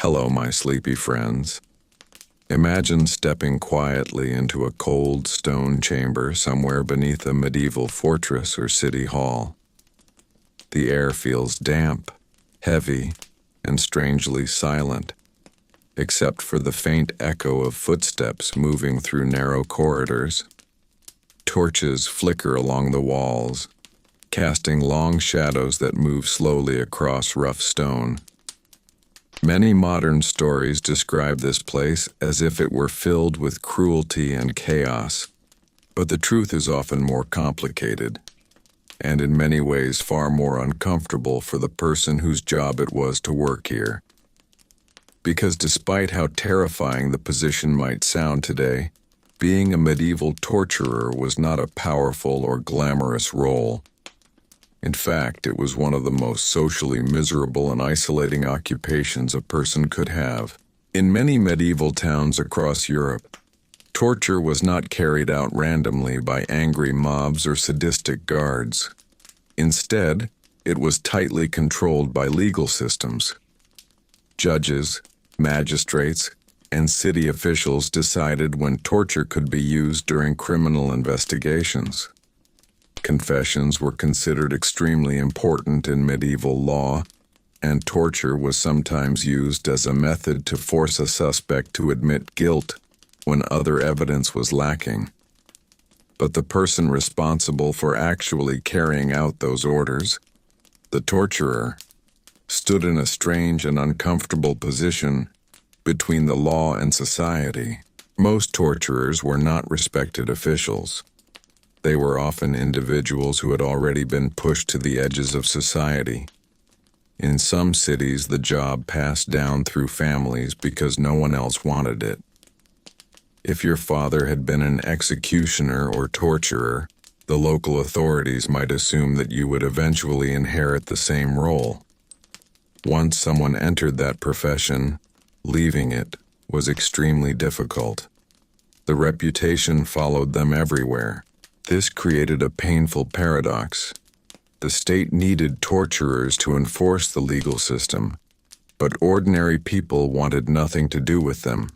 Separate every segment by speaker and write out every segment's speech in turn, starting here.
Speaker 1: Hello, my sleepy friends. Imagine stepping quietly into a cold stone chamber somewhere beneath a medieval fortress or city hall. The air feels damp, heavy, and strangely silent, except for the faint echo of footsteps moving through narrow corridors. Torches flicker along the walls, casting long shadows that move slowly across rough stone. Many modern stories describe this place as if it were filled with cruelty and chaos, but the truth is often more complicated, and in many ways far more uncomfortable for the person whose job it was to work here. Because despite how terrifying the position might sound today, being a medieval torturer was not a powerful or glamorous role. In fact, it was one of the most socially miserable and isolating occupations a person could have. In many medieval towns across Europe, torture was not carried out randomly by angry mobs or sadistic guards. Instead, it was tightly controlled by legal systems. Judges, magistrates, and city officials decided when torture could be used during criminal investigations. Confessions were considered extremely important in medieval law, and torture was sometimes used as a method to force a suspect to admit guilt when other evidence was lacking. But the person responsible for actually carrying out those orders, the torturer, stood in a strange and uncomfortable position between the law and society. Most torturers were not respected officials. They were often individuals who had already been pushed to the edges of society. In some cities, the job passed down through families because no one else wanted it. If your father had been an executioner or torturer, the local authorities might assume that you would eventually inherit the same role. Once someone entered that profession, leaving it was extremely difficult. The reputation followed them everywhere. This created a painful paradox. The state needed torturers to enforce the legal system, but ordinary people wanted nothing to do with them.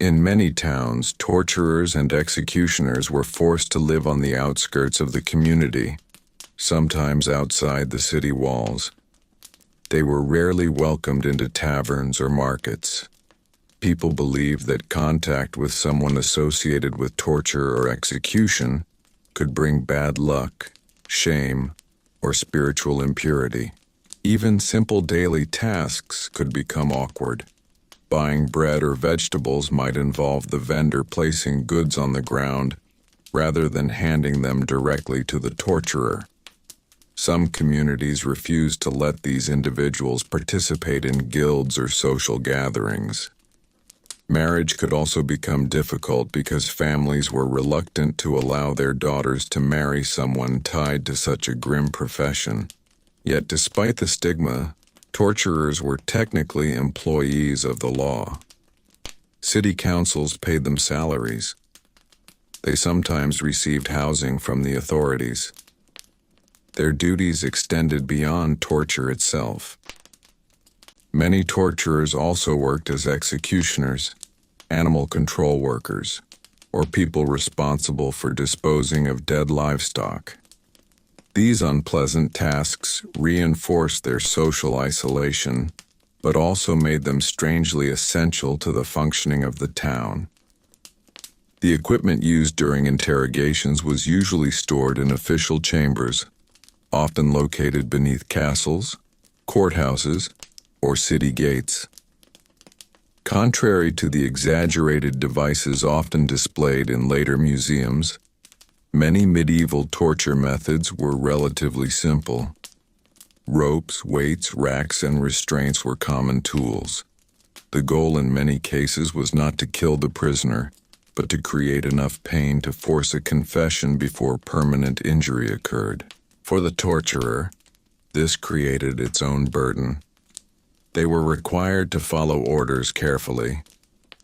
Speaker 1: In many towns, torturers and executioners were forced to live on the outskirts of the community, sometimes outside the city walls. They were rarely welcomed into taverns or markets. People believed that contact with someone associated with torture or execution could bring bad luck, shame, or spiritual impurity. Even simple daily tasks could become awkward. Buying bread or vegetables might involve the vendor placing goods on the ground rather than handing them directly to the torturer. Some communities refused to let these individuals participate in guilds or social gatherings. Marriage could also become difficult because families were reluctant to allow their daughters to marry someone tied to such a grim profession. Yet despite the stigma, torturers were technically employees of the law. City councils paid them salaries. They sometimes received housing from the authorities. Their duties extended beyond torture itself. Many torturers also worked as executioners, animal control workers, or people responsible for disposing of dead livestock. These unpleasant tasks reinforced their social isolation, but also made them strangely essential to the functioning of the town. The equipment used during interrogations was usually stored in official chambers, often located beneath castles, courthouses, or city gates. Contrary to the exaggerated devices often displayed in later museums, many medieval torture methods were relatively simple. Ropes, weights, racks, and restraints were common tools. The goal in many cases was not to kill the prisoner, but to create enough pain to force a confession before permanent injury occurred. For the torturer, this created its own burden. They were required to follow orders carefully.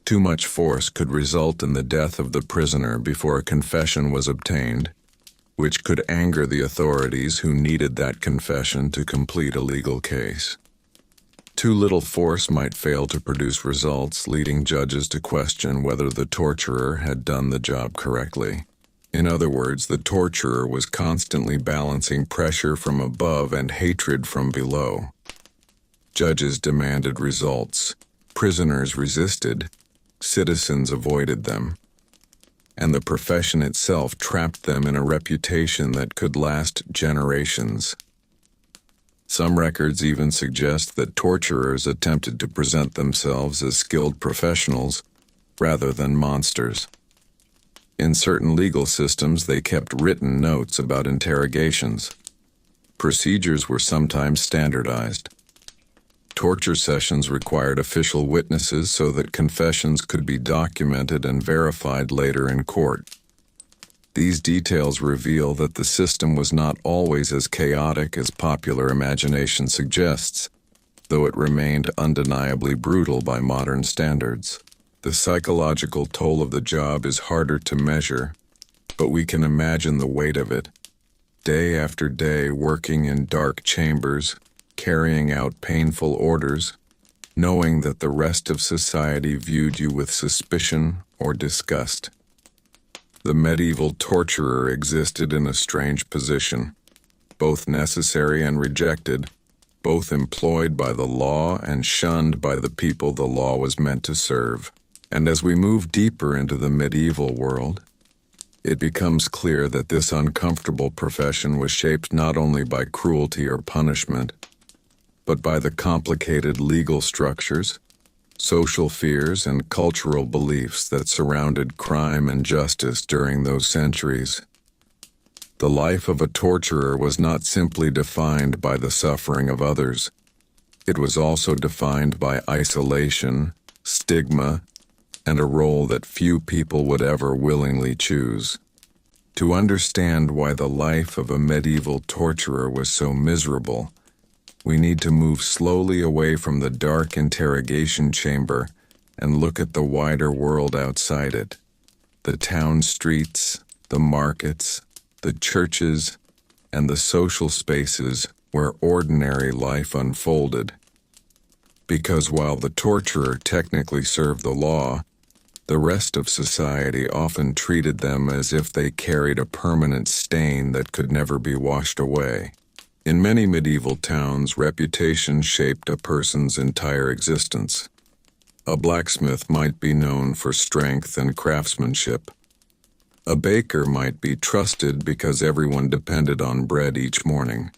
Speaker 1: Too much force could result in the death of the prisoner before a confession was obtained, which could anger the authorities who needed that confession to complete a legal case. Too little force might fail to produce results, leading judges to question whether the torturer had done the job correctly. In other words, the torturer was constantly balancing pressure from above and hatred from below. Judges demanded results, prisoners resisted, citizens avoided them, and the profession itself trapped them in a reputation that could last generations. Some records even suggest that torturers attempted to present themselves as skilled professionals rather than monsters. In certain legal systems, they kept written notes about interrogations. Procedures were sometimes standardized. Torture sessions required official witnesses so that confessions could be documented and verified later in court. These details reveal that the system was not always as chaotic as popular imagination suggests, though it remained undeniably brutal by modern standards. The psychological toll of the job is harder to measure, but we can imagine the weight of it. Day after day working in dark chambers, carrying out painful orders, knowing that the rest of society viewed you with suspicion or disgust. The medieval torturer existed in a strange position, both necessary and rejected, both employed by the law and shunned by the people the law was meant to serve. And as we move deeper into the medieval world, it becomes clear that this uncomfortable profession was shaped not only by cruelty or punishment, but by the complicated legal structures, social fears, and cultural beliefs that surrounded crime and justice during those centuries. The life of a torturer was not simply defined by the suffering of others. It was also defined by isolation, stigma, and a role that few people would ever willingly choose. To understand why the life of a medieval torturer was so miserable, we need to move slowly away from the dark interrogation chamber and look at the wider world outside it. The town streets, the markets, the churches, and the social spaces where ordinary life unfolded. Because while the torturer technically served the law, the rest of society often treated them as if they carried a permanent stain that could never be washed away. In many medieval towns, reputation shaped a person's entire existence. A blacksmith might be known for strength and craftsmanship. A baker might be trusted because everyone depended on bread each morning.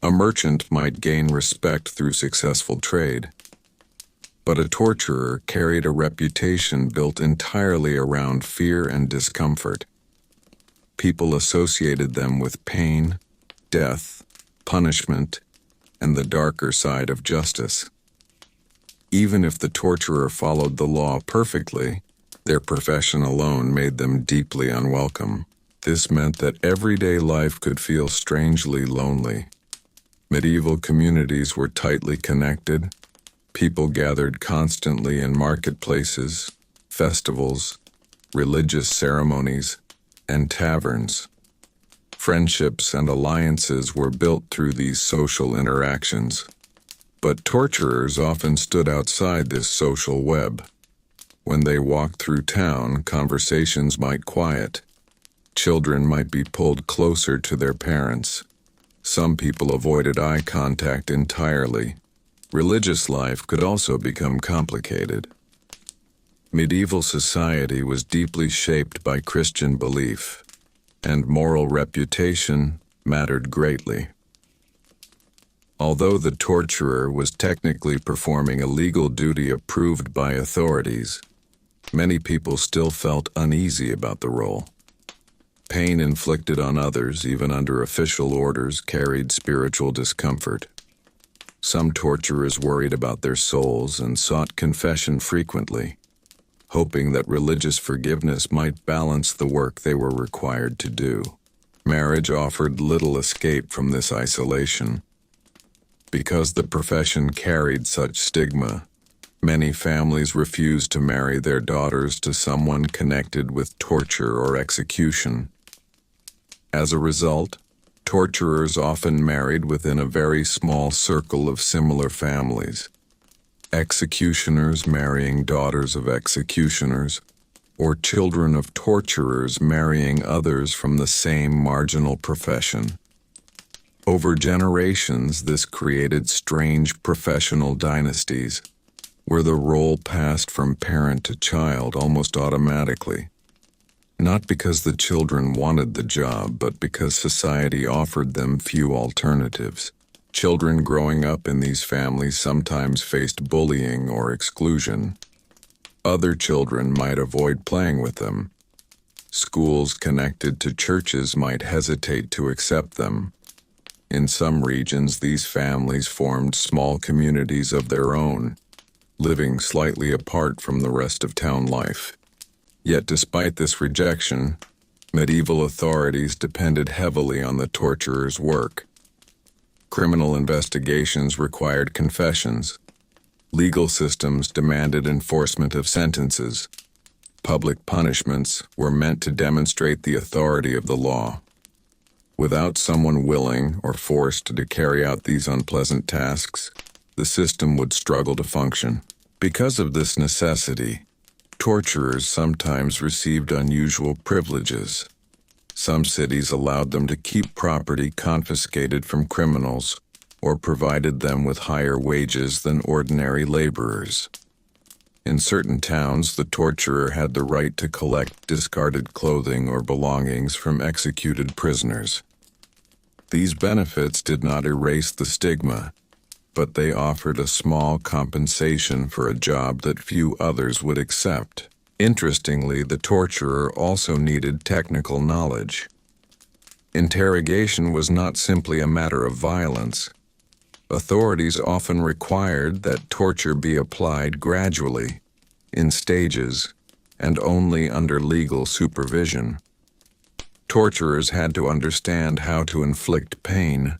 Speaker 1: A merchant might gain respect through successful trade. But a torturer carried a reputation built entirely around fear and discomfort. People associated them with pain, death, punishment, and the darker side of justice. Even if the torturer followed the law perfectly, their profession alone made them deeply unwelcome. This meant that everyday life could feel strangely lonely. Medieval communities were tightly connected. People gathered constantly in marketplaces, festivals, religious ceremonies, and taverns. Friendships and alliances were built through these social interactions. But torturers often stood outside this social web. When they walked through town, conversations might quiet. Children might be pulled closer to their parents. Some people avoided eye contact entirely. Religious life could also become complicated. Medieval society was deeply shaped by Christian belief, and moral reputation mattered greatly. Although the torturer was technically performing a legal duty approved by authorities, many people still felt uneasy about the role. Pain inflicted on others, even under official orders, carried spiritual discomfort. Some torturers worried about their souls and sought confession frequently, hoping that religious forgiveness might balance the work they were required to do. Marriage offered little escape from this isolation. Because the profession carried such stigma, many families refused to marry their daughters to someone connected with torture or execution. As a result, Torturers often married within a very small circle of similar families. Executioners marrying daughters of executioners, or children of torturers marrying others from the same marginal profession. Over generations, this created strange professional dynasties, where the role passed from parent to child almost automatically. Not because the children wanted the job, but because society offered them few alternatives. Children growing up in these families sometimes faced bullying or exclusion. Other children might avoid playing with them. Schools connected to churches might hesitate to accept them. In some regions, these families formed small communities of their own, living slightly apart from the rest of town life. Yet despite this rejection, medieval authorities depended heavily on the torturer's work. Criminal investigations required confessions. Legal systems demanded enforcement of sentences. Public punishments were meant to demonstrate the authority of the law. Without someone willing or forced to carry out these unpleasant tasks, the system would struggle to function. Because of this necessity, torturers sometimes received unusual privileges. Some cities allowed them to keep property confiscated from criminals or provided them with higher wages than ordinary laborers. In certain towns, the torturer had the right to collect discarded clothing or belongings from executed prisoners. These benefits did not erase the stigma, but they offered a small compensation for a job that few others would accept. Interestingly, the torturer also needed technical knowledge. Interrogation was not simply a matter of violence. Authorities often required that torture be applied gradually, in stages, and only under legal supervision. Torturers had to understand how to inflict pain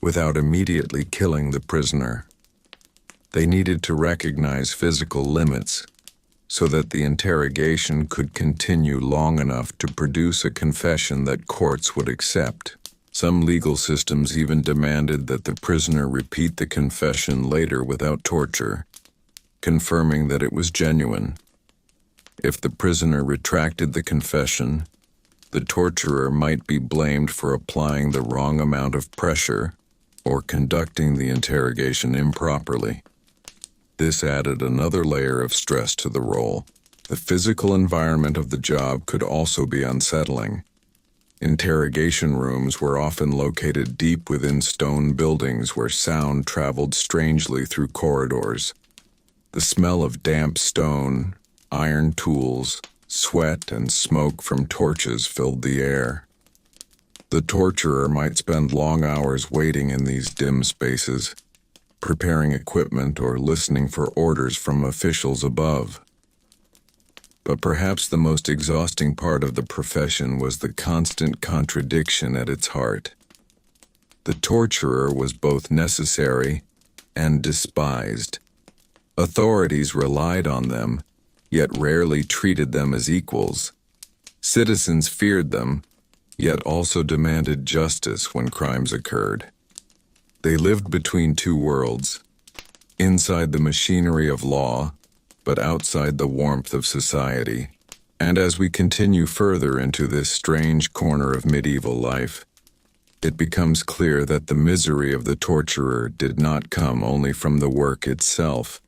Speaker 1: without immediately killing the prisoner. They needed to recognize physical limits so that the interrogation could continue long enough to produce a confession that courts would accept. Some legal systems even demanded that the prisoner repeat the confession later without torture, confirming that it was genuine. If the prisoner retracted the confession, the torturer might be blamed for applying the wrong amount of pressure or conducting the interrogation improperly. This added another layer of stress to the role. The physical environment of the job could also be unsettling. Interrogation rooms were often located deep within stone buildings where sound traveled strangely through corridors. The smell of damp stone, iron tools, sweat, and smoke from torches filled the air. The torturer might spend long hours waiting in these dim spaces, preparing equipment or listening for orders from officials above. But perhaps the most exhausting part of the profession was the constant contradiction at its heart. The torturer was both necessary and despised. Authorities relied on them, yet rarely treated them as equals. Citizens feared them, yet also demanded justice when crimes occurred. They lived between two worlds, inside the machinery of law, but outside the warmth of society. And as we continue further into this strange corner of medieval life, it becomes clear that the misery of the torturer did not come only from the work itself.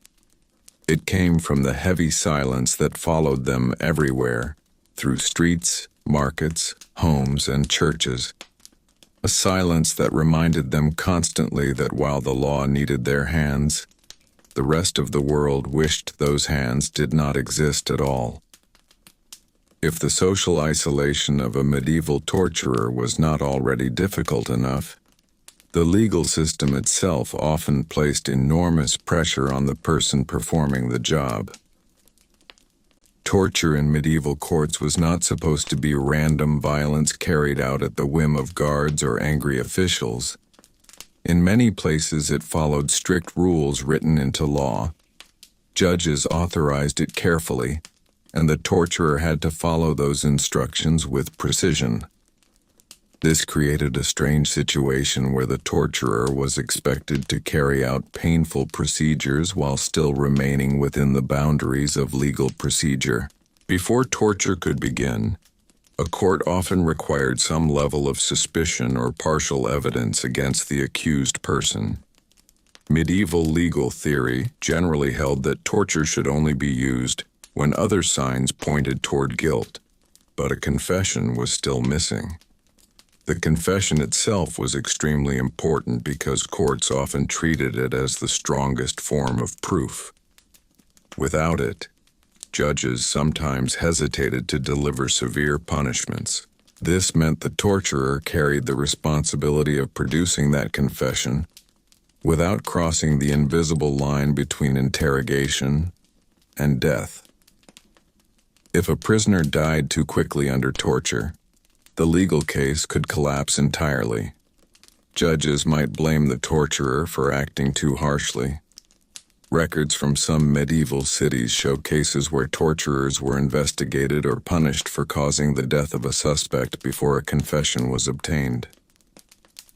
Speaker 1: It came from the heavy silence that followed them everywhere, through streets, markets, homes, and churches. A silence that reminded them constantly that while the law needed their hands, the rest of the world wished those hands did not exist at all. If the social isolation of a medieval torturer was not already difficult enough, the legal system itself often placed enormous pressure on the person performing the job. Torture in medieval courts was not supposed to be random violence carried out at the whim of guards or angry officials. In many places it followed strict rules written into law. Judges authorized it carefully, and the torturer had to follow those instructions with precision. This created a strange situation where the torturer was expected to carry out painful procedures while still remaining within the boundaries of legal procedure. Before torture could begin, a court often required some level of suspicion or partial evidence against the accused person. Medieval legal theory generally held that torture should only be used when other signs pointed toward guilt, but a confession was still missing. The confession itself was extremely important because courts often treated it as the strongest form of proof. Without it, judges sometimes hesitated to deliver severe punishments. This meant the torturer carried the responsibility of producing that confession without crossing the invisible line between interrogation and death. If a prisoner died too quickly under torture, the legal case could collapse entirely. Judges might blame the torturer for acting too harshly. Records from some medieval cities show cases where torturers were investigated or punished for causing the death of a suspect before a confession was obtained.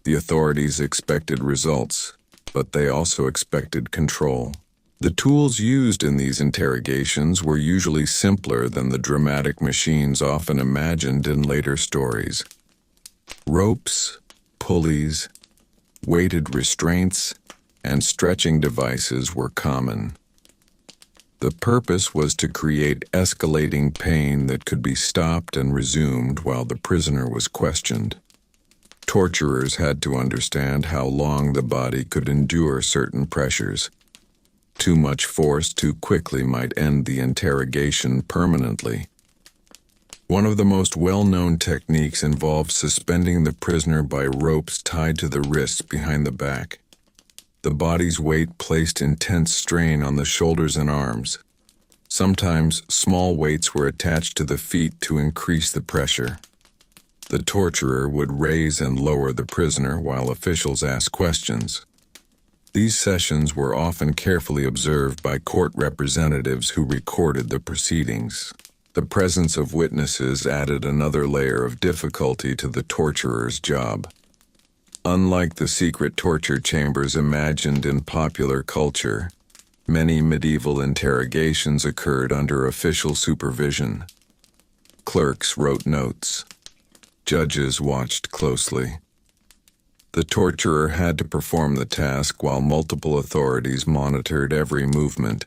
Speaker 1: The authorities expected results, but they also expected control. The tools used in these interrogations were usually simpler than the dramatic machines often imagined in later stories. Ropes, pulleys, weighted restraints, and stretching devices were common. The purpose was to create escalating pain that could be stopped and resumed while the prisoner was questioned. Torturers had to understand how long the body could endure certain pressures. Too much force too quickly might end the interrogation permanently. One of the most well-known techniques involved suspending the prisoner by ropes tied to the wrists behind the back. The body's weight placed intense strain on the shoulders and arms. Sometimes small weights were attached to the feet to increase the pressure. The torturer would raise and lower the prisoner while officials asked questions. These sessions were often carefully observed by court representatives who recorded the proceedings. The presence of witnesses added another layer of difficulty to the torturer's job. Unlike the secret torture chambers imagined in popular culture, many medieval interrogations occurred under official supervision. Clerks wrote notes. Judges watched closely. The torturer had to perform the task while multiple authorities monitored every movement.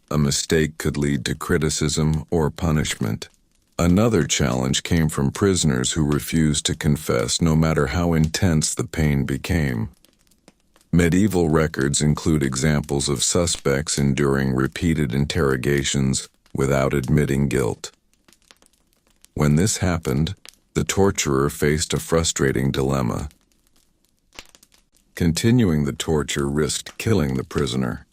Speaker 1: A mistake could lead to criticism or punishment. Another challenge came from prisoners who refused to confess no matter how intense the pain became. Medieval records include examples of suspects enduring repeated interrogations without admitting guilt. When this happened, the torturer faced a frustrating dilemma. Continuing the torture risked killing the prisoner.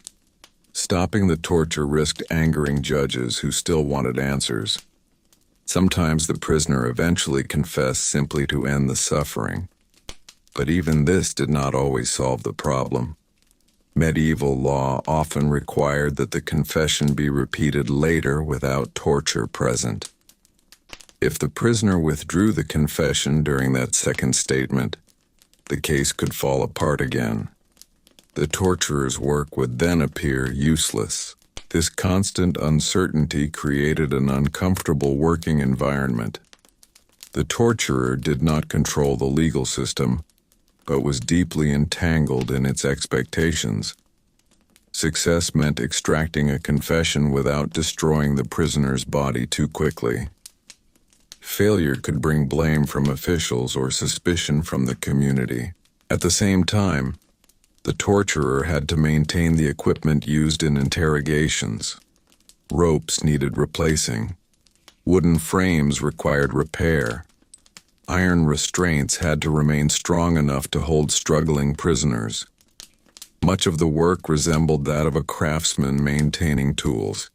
Speaker 1: Stopping the torture risked angering judges who still wanted answers. Sometimes the prisoner eventually confessed simply to end the suffering. But even this did not always solve the problem. Medieval law often required that the confession be repeated later without torture present. If the prisoner withdrew the confession during that second statement, the case could fall apart again. The torturer's work would then appear useless. This constant uncertainty created an uncomfortable working environment. The torturer did not control the legal system, but was deeply entangled in its expectations. Success meant extracting a confession without destroying the prisoner's body too quickly. Failure could bring blame from officials or suspicion from the community. At the same time, the torturer had to maintain the equipment used in interrogations. Ropes needed replacing. Wooden frames required repair. Iron restraints had to remain strong enough to hold struggling prisoners. Much of the work resembled that of a craftsman maintaining tools.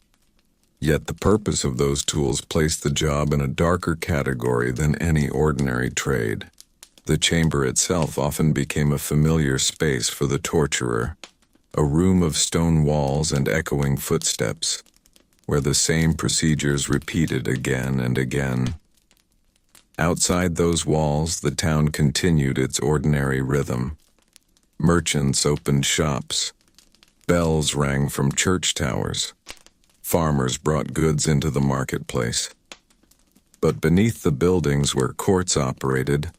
Speaker 1: Yet the purpose of those tools placed the job in a darker category than any ordinary trade. The chamber itself often became a familiar space for the torturer, a room of stone walls and echoing footsteps, where the same procedures repeated again and again. Outside those walls, the town continued its ordinary rhythm. Merchants opened shops. Bells rang from church towers. Farmers brought goods into the marketplace. But beneath the buildings where courts operated,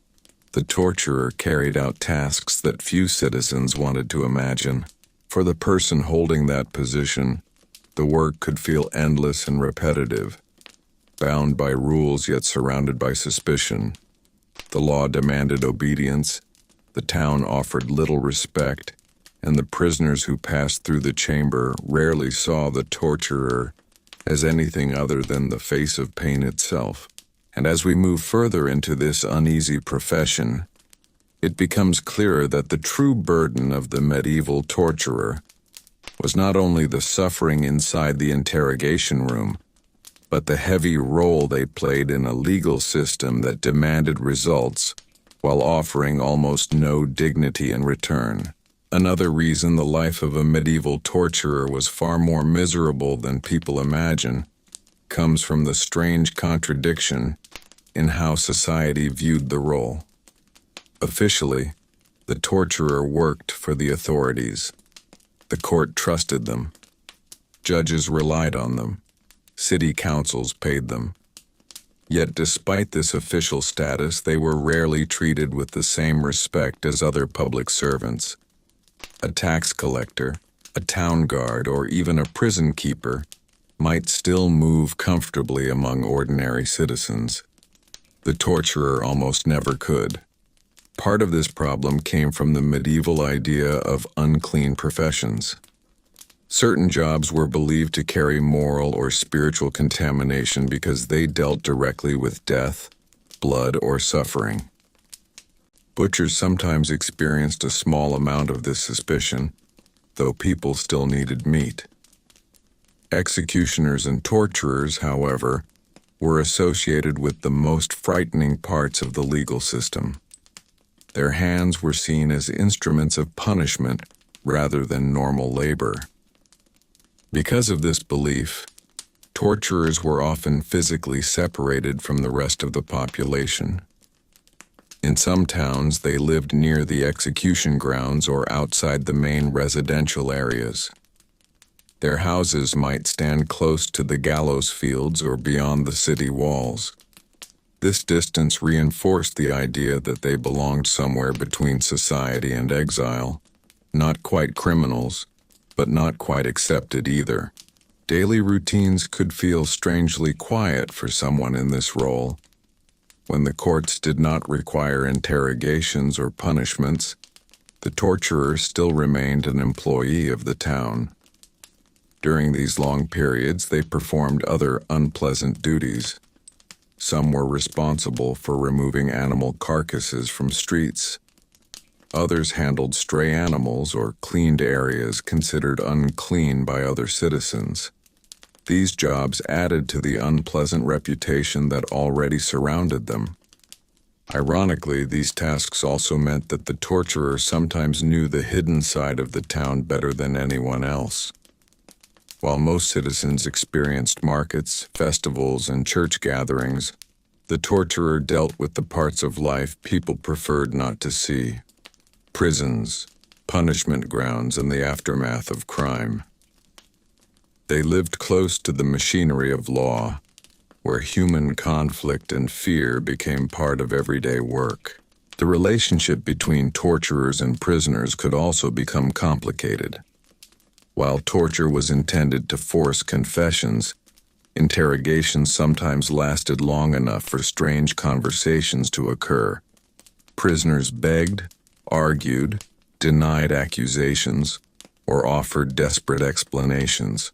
Speaker 1: the torturer carried out tasks that few citizens wanted to imagine. For the person holding that position, the work could feel endless and repetitive, bound by rules yet surrounded by suspicion. The law demanded obedience, the town offered little respect, and the prisoners who passed through the chamber rarely saw the torturer as anything other than the face of pain itself. And as we move further into this uneasy profession, it becomes clearer that the true burden of the medieval torturer was not only the suffering inside the interrogation room, but the heavy role they played in a legal system that demanded results while offering almost no dignity in return. Another reason the life of a medieval torturer was far more miserable than people imagine comes from the strange contradiction in how society viewed the role. Officially, the torturer worked for the authorities. The court trusted them. Judges relied on them. City councils paid them. Yet despite this official status, they were rarely treated with the same respect as other public servants. A tax collector, a town guard, or even a prison keeper might still move comfortably among ordinary citizens. The torturer almost never could. Part of this problem came from the medieval idea of unclean professions. Certain jobs were believed to carry moral or spiritual contamination because they dealt directly with death, blood, or suffering. Butchers sometimes experienced a small amount of this suspicion, though people still needed meat. Executioners and torturers, however, were associated with the most frightening parts of the legal system. Their hands were seen as instruments of punishment rather than normal labor. Because of this belief, torturers were often physically separated from the rest of the population. In some towns, they lived near the execution grounds or outside the main residential areas. Their houses might stand close to the gallows fields or beyond the city walls. This distance reinforced the idea that they belonged somewhere between society and exile, not quite criminals, but not quite accepted either. Daily routines could feel strangely quiet for someone in this role. When the courts did not require interrogations or punishments, the torturer still remained an employee of the town. During these long periods, they performed other unpleasant duties. Some were responsible for removing animal carcasses from streets. Others handled stray animals or cleaned areas considered unclean by other citizens. These jobs added to the unpleasant reputation that already surrounded them. Ironically, these tasks also meant that the torturer sometimes knew the hidden side of the town better than anyone else. While most citizens experienced markets, festivals, and church gatherings, the torturer dealt with the parts of life people preferred not to see: prisons, punishment grounds, and the aftermath of crime. They lived close to the machinery of law, where human conflict and fear became part of everyday work. The relationship between torturers and prisoners could also become complicated. While torture was intended to force confessions, interrogations sometimes lasted long enough for strange conversations to occur. Prisoners begged, argued, denied accusations, or offered desperate explanations.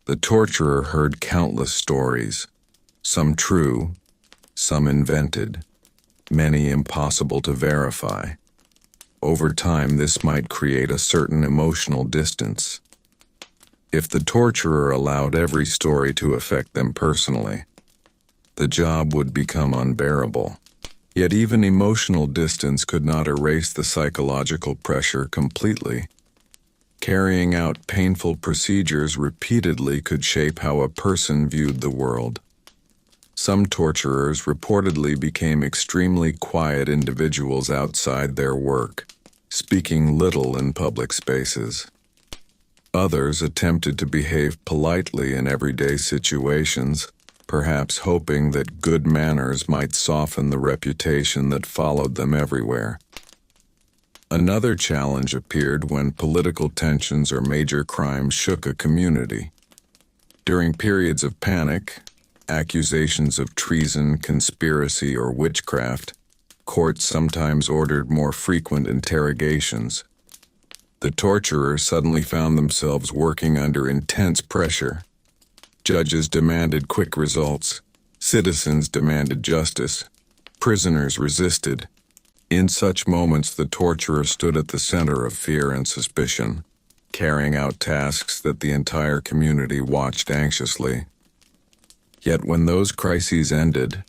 Speaker 1: The torturer heard countless stories, some true, some invented, many impossible to verify. Over time, this might create a certain emotional distance. If the torturer allowed every story to affect them personally, the job would become unbearable. Yet even emotional distance could not erase the psychological pressure completely. Carrying out painful procedures repeatedly could shape how a person viewed the world. Some torturers reportedly became extremely quiet individuals outside their work, speaking little in public spaces. Others attempted to behave politely in everyday situations, perhaps hoping that good manners might soften the reputation that followed them everywhere. Another challenge appeared when political tensions or major crimes shook a community. During periods of panic, accusations of treason, conspiracy, or witchcraft, courts sometimes ordered more frequent interrogations. The torturers suddenly found themselves working under intense pressure. Judges demanded quick results. Citizens demanded justice. Prisoners resisted. In such moments, the torturer stood at the center of fear and suspicion, carrying out tasks that the entire community watched anxiously. Yet when those crises ended,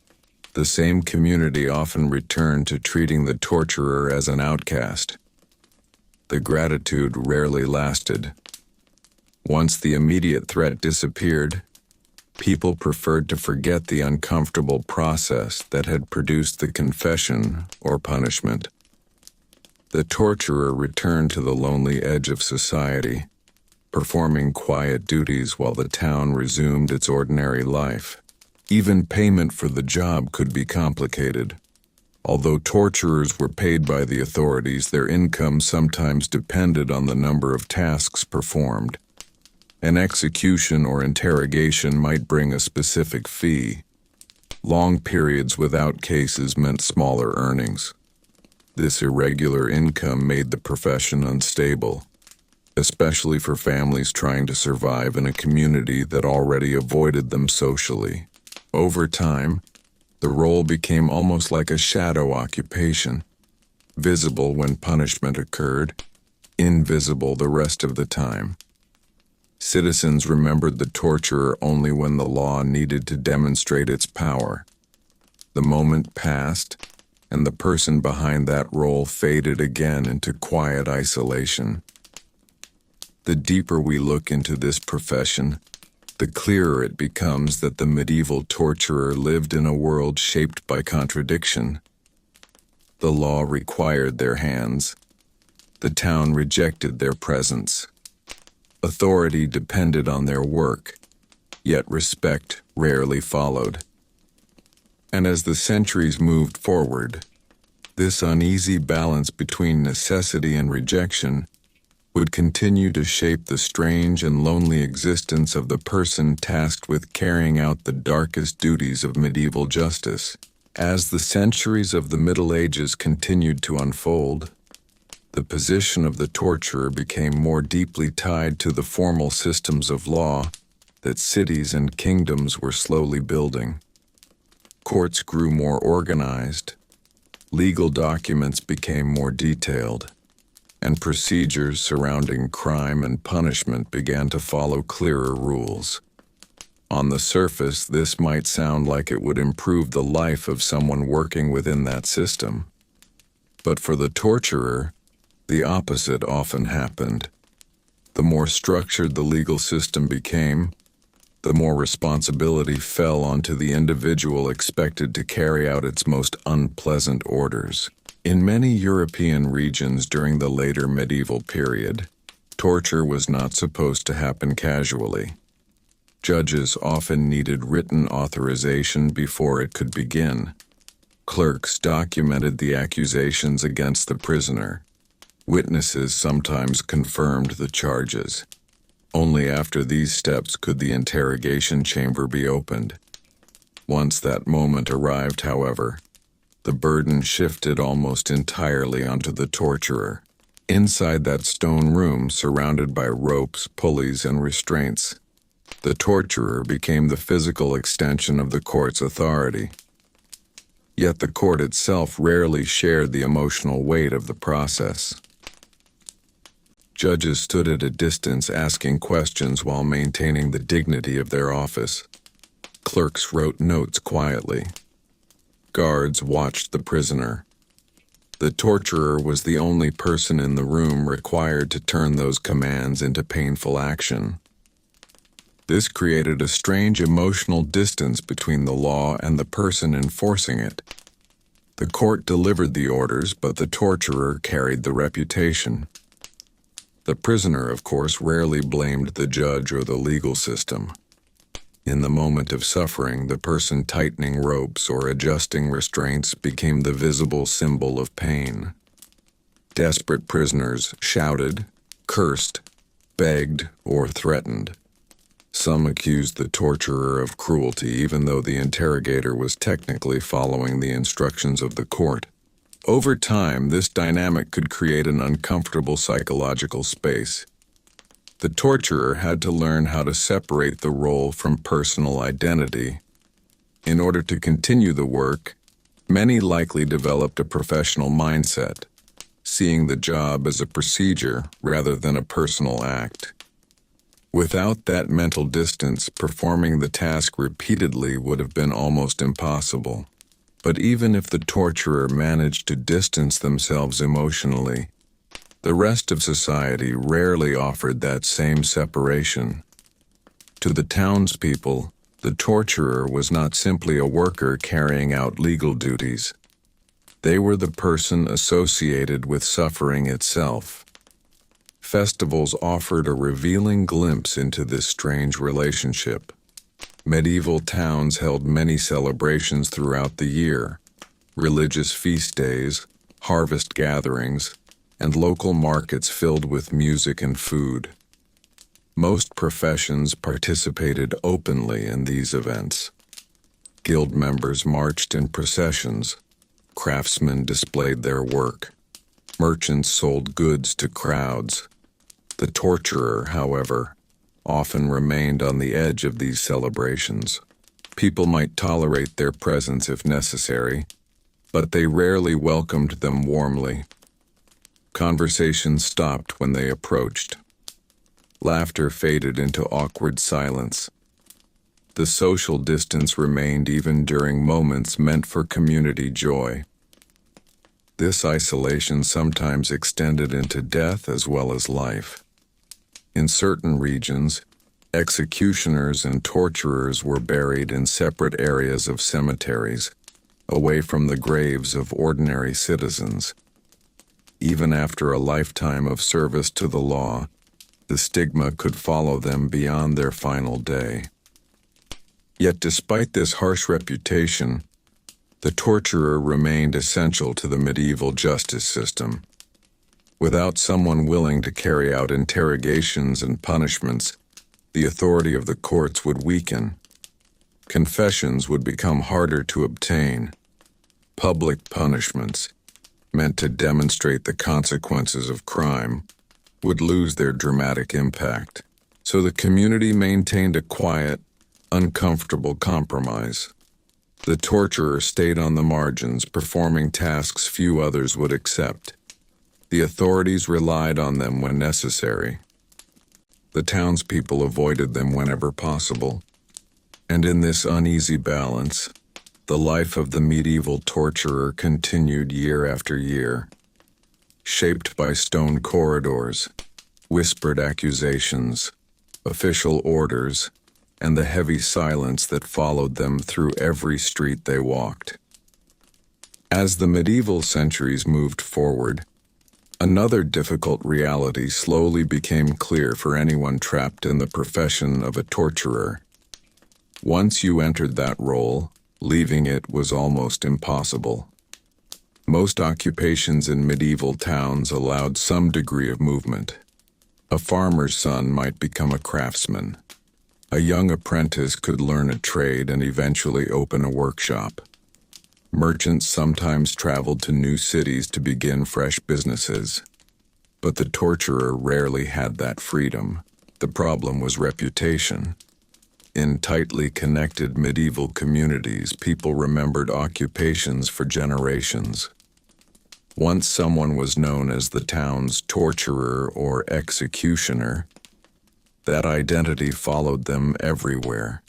Speaker 1: the same community often returned to treating the torturer as an outcast. The gratitude rarely lasted. Once the immediate threat disappeared, people preferred to forget the uncomfortable process that had produced the confession or punishment. The torturer returned to the lonely edge of society, performing quiet duties while the town resumed its ordinary life. Even payment for the job could be complicated. Although torturers were paid by the authorities, their income sometimes depended on the number of tasks performed. An execution or interrogation might bring a specific fee. Long periods without cases meant smaller earnings. This irregular income made the profession unstable, especially for families trying to survive in a community that already avoided them socially. Over time, the role became almost like a shadow occupation, visible when punishment occurred, invisible the rest of the time. Citizens remembered the torturer only when the law needed to demonstrate its power. The moment passed, and the person behind that role faded again into quiet isolation. The deeper we look into this profession, the clearer it becomes that the medieval torturer lived in a world shaped by contradiction. The law required their hands. The town rejected their presence. Authority depended on their work, yet respect rarely followed. And as the centuries moved forward, this uneasy balance between necessity and rejection would continue to shape the strange and lonely existence of the person tasked with carrying out the darkest duties of medieval justice. As the centuries of the Middle Ages continued to unfold, the position of the torturer became more deeply tied to the formal systems of law that cities and kingdoms were slowly building. Courts grew more organized, legal documents became more detailed, and procedures surrounding crime and punishment began to follow clearer rules. On the surface, this might sound like it would improve the life of someone working within that system. But for the torturer, the opposite often happened. The more structured the legal system became, the more responsibility fell onto the individual expected to carry out its most unpleasant orders. In many European regions during the later medieval period, torture was not supposed to happen casually. Judges often needed written authorization before it could begin. Clerks documented the accusations against the prisoner. Witnesses sometimes confirmed the charges. Only after these steps could the interrogation chamber be opened. Once that moment arrived, however, the burden shifted almost entirely onto the torturer. Inside that stone room, surrounded by ropes, pulleys, and restraints, the torturer became the physical extension of the court's authority. Yet the court itself rarely shared the emotional weight of the process. Judges stood at a distance asking questions while maintaining the dignity of their office. Clerks wrote notes quietly. Guards watched the prisoner. The torturer was the only person in the room required to turn those commands into painful action. This created a strange emotional distance between the law and the person enforcing it. The court delivered the orders, but the torturer carried the reputation. The prisoner, of course, rarely blamed the judge or the legal system. In the moment of suffering, the person tightening ropes or adjusting restraints became the visible symbol of pain. Desperate prisoners shouted, cursed, begged, or threatened. Some accused the torturer of cruelty, even though the interrogator was technically following the instructions of the court. Over time, this dynamic could create an uncomfortable psychological space. The torturer had to learn how to separate the role from personal identity. In order to continue the work, many likely developed a professional mindset, seeing the job as a procedure rather than a personal act. Without that mental distance, performing the task repeatedly would have been almost impossible. But even if the torturer managed to distance themselves emotionally, the rest of society rarely offered that same separation. To the townspeople, the torturer was not simply a worker carrying out legal duties. They were the person associated with suffering itself. Festivals offered a revealing glimpse into this strange relationship. Medieval towns held many celebrations throughout the year: religious feast days, harvest gatherings, and local markets filled with music and food. Most professions participated openly in these events. Guild members marched in processions, craftsmen displayed their work, merchants sold goods to crowds. The torturer, however, often remained on the edge of these celebrations. People might tolerate their presence if necessary, but they rarely welcomed them warmly. Conversations stopped when they approached. Laughter faded into awkward silence. The social distance remained even during moments meant for community joy. This isolation sometimes extended into death as well as life. In certain regions, executioners and torturers were buried in separate areas of cemeteries, away from the graves of ordinary citizens. Even after a lifetime of service to the law, the stigma could follow them beyond their final day. Yet despite this harsh reputation, the torturer remained essential to the medieval justice system. Without someone willing to carry out interrogations and punishments, the authority of the courts would weaken. Confessions would become harder to obtain. Public punishments, meant to demonstrate the consequences of crime, would lose their dramatic impact. So the community maintained a quiet, uncomfortable compromise. The torturer stayed on the margins, performing tasks few others would accept. The authorities relied on them when necessary. The townspeople avoided them whenever possible. And in this uneasy balance, the life of the medieval torturer continued year after year, shaped by stone corridors, whispered accusations, official orders, and the heavy silence that followed them through every street they walked. As the medieval centuries moved forward, another difficult reality slowly became clear for anyone trapped in the profession of a torturer. Once you entered that role, leaving it was almost impossible. Most occupations in medieval towns allowed some degree of movement. A farmer's son might become a craftsman. A young apprentice could learn a trade and eventually open a workshop. Merchants sometimes traveled to new cities to begin fresh businesses. But the torturer rarely had that freedom. The problem was reputation. In tightly connected medieval communities, people remembered occupations for generations. Once someone was known as the town's torturer or executioner, that identity followed them everywhere.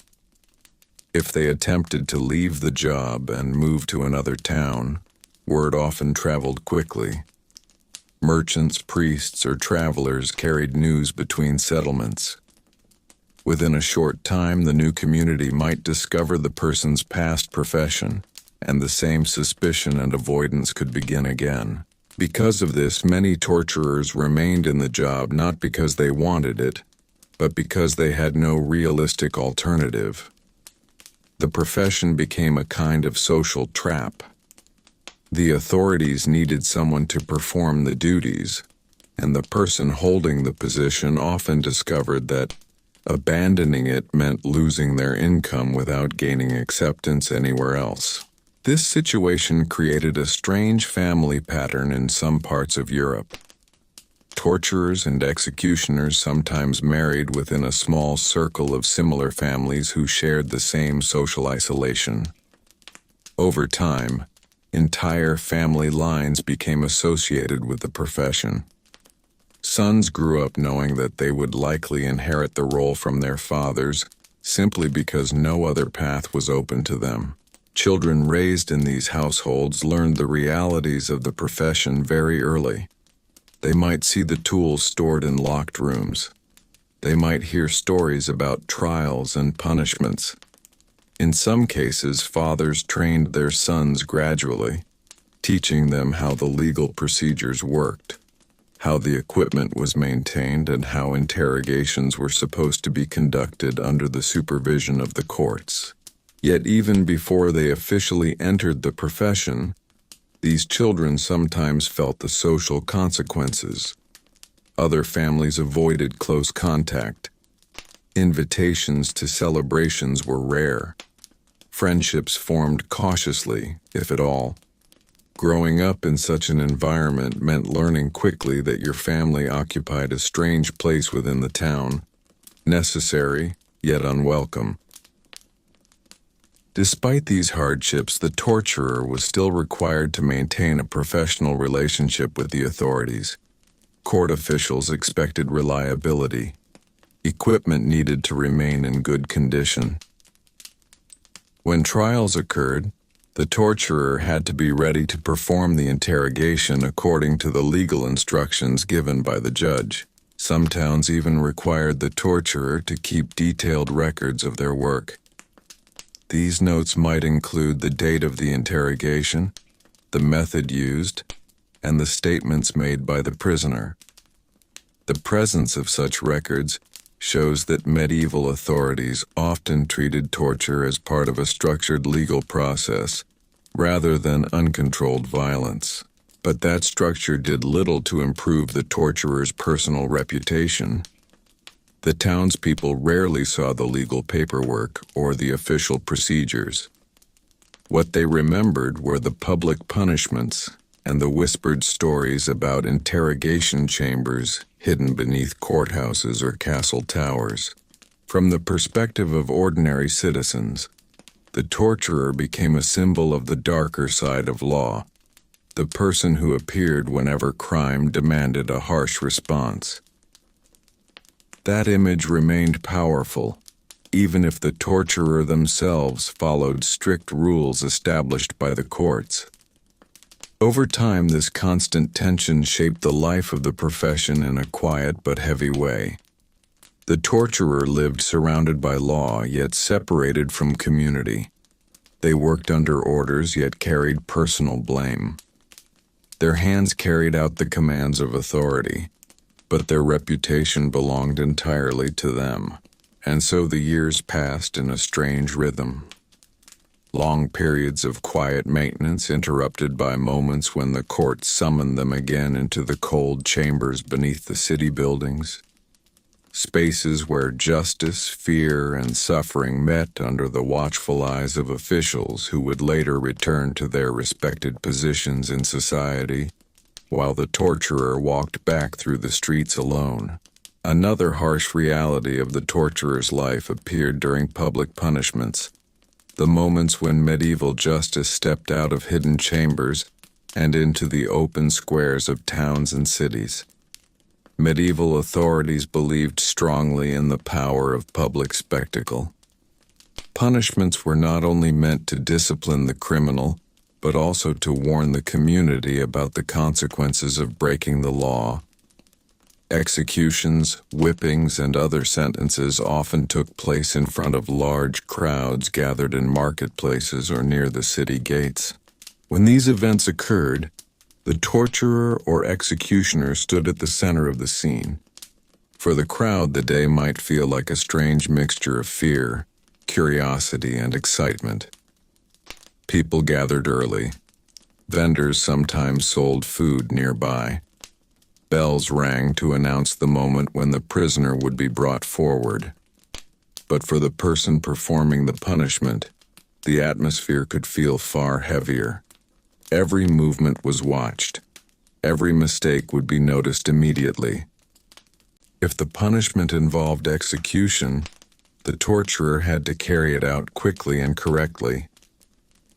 Speaker 1: If they attempted to leave the job and move to another town, word often traveled quickly. Merchants, priests, or travelers carried news between settlements. Within a short time, the new community might discover the person's past profession, and the same suspicion and avoidance could begin again. Because of this, many torturers remained in the job not because they wanted it, but because they had no realistic alternative. The profession became a kind of social trap. The authorities needed someone to perform the duties, and the person holding the position often discovered that abandoning it meant losing their income without gaining acceptance anywhere else. This situation created a strange family pattern in some parts of Europe. Torturers and executioners sometimes married within a small circle of similar families who shared the same social isolation. Over time, entire family lines became associated with the profession. Sons grew up knowing that they would likely inherit the role from their fathers, simply because no other path was open to them. Children raised in these households learned the realities of the profession very early. They might see the tools stored in locked rooms. They might hear stories about trials and punishments. In some cases, fathers trained their sons gradually, teaching them how the legal procedures worked, how the equipment was maintained, and how interrogations were supposed to be conducted under the supervision of the courts. Yet even before they officially entered the profession, these children sometimes felt the social consequences. Other families avoided close contact. Invitations to celebrations were rare. Friendships formed cautiously, if at all. Growing up in such an environment meant learning quickly that your family occupied a strange place within the town, necessary, yet unwelcome. Despite these hardships, the torturer was still required to maintain a professional relationship with the authorities. Court officials expected reliability. Equipment needed to remain in good condition. When trials occurred, the torturer had to be ready to perform the interrogation according to the legal instructions given by the judge. Some towns even required the torturer to keep detailed records of their work. These notes might include the date of the interrogation, the method used, and the statements made by the prisoner. The presence of such records shows that medieval authorities often treated torture as part of a structured legal process, rather than uncontrolled violence. But that structure did little to improve the torturer's personal reputation. The townspeople rarely saw the legal paperwork or the official procedures. What they remembered were the public punishments and the whispered stories about interrogation chambers hidden beneath courthouses or castle towers. From the perspective of ordinary citizens, the torturer became a symbol of the darker side of law, the person who appeared whenever crime demanded a harsh response. That image remained powerful, even if the torturer themselves followed strict rules established by the courts. Over time, this constant tension shaped the life of the profession in a quiet but heavy way. The torturer lived surrounded by law, yet separated from community. They worked under orders, yet carried personal blame. Their hands carried out the commands of authority, but their reputation belonged entirely to them. And so the years passed in a strange rhythm. Long periods of quiet maintenance interrupted by moments when the court summoned them again into the cold chambers beneath the city buildings. Spaces where justice, fear, and suffering met under the watchful eyes of officials who would later return to their respected positions in society, while the torturer walked back through the streets alone. Another harsh reality of the torturer's life appeared during public punishments, the moments when medieval justice stepped out of hidden chambers and into the open squares of towns and cities. Medieval authorities believed strongly in the power of public spectacle. Punishments were not only meant to discipline the criminal, but also to warn the community about the consequences of breaking the law. Executions, whippings, and other sentences often took place in front of large crowds gathered in marketplaces or near the city gates. When these events occurred, the torturer or executioner stood at the center of the scene. For the crowd, the day might feel like a strange mixture of fear, curiosity, and excitement. People gathered early. Vendors sometimes sold food nearby. Bells rang to announce the moment when the prisoner would be brought forward. But for the person performing the punishment, the atmosphere could feel far heavier. Every movement was watched. Every mistake would be noticed immediately. If the punishment involved execution, the torturer had to carry it out quickly and correctly.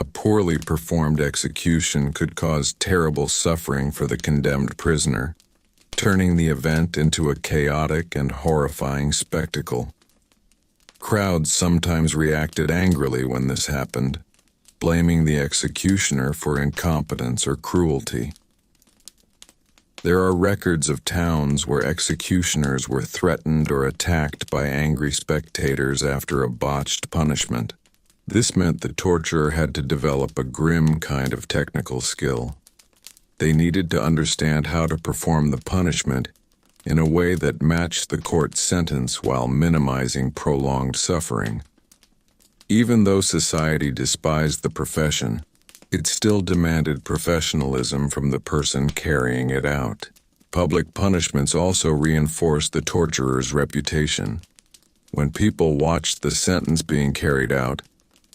Speaker 1: A poorly performed execution could cause terrible suffering for the condemned prisoner, turning the event into a chaotic and horrifying spectacle. Crowds sometimes reacted angrily when this happened, blaming the executioner for incompetence or cruelty. There are records of towns where executioners were threatened or attacked by angry spectators after a botched punishment. This meant the torturer had to develop a grim kind of technical skill. They needed to understand how to perform the punishment in a way that matched the court's sentence while minimizing prolonged suffering. Even though society despised the profession, it still demanded professionalism from the person carrying it out. Public punishments also reinforced the torturer's reputation. When people watched the sentence being carried out,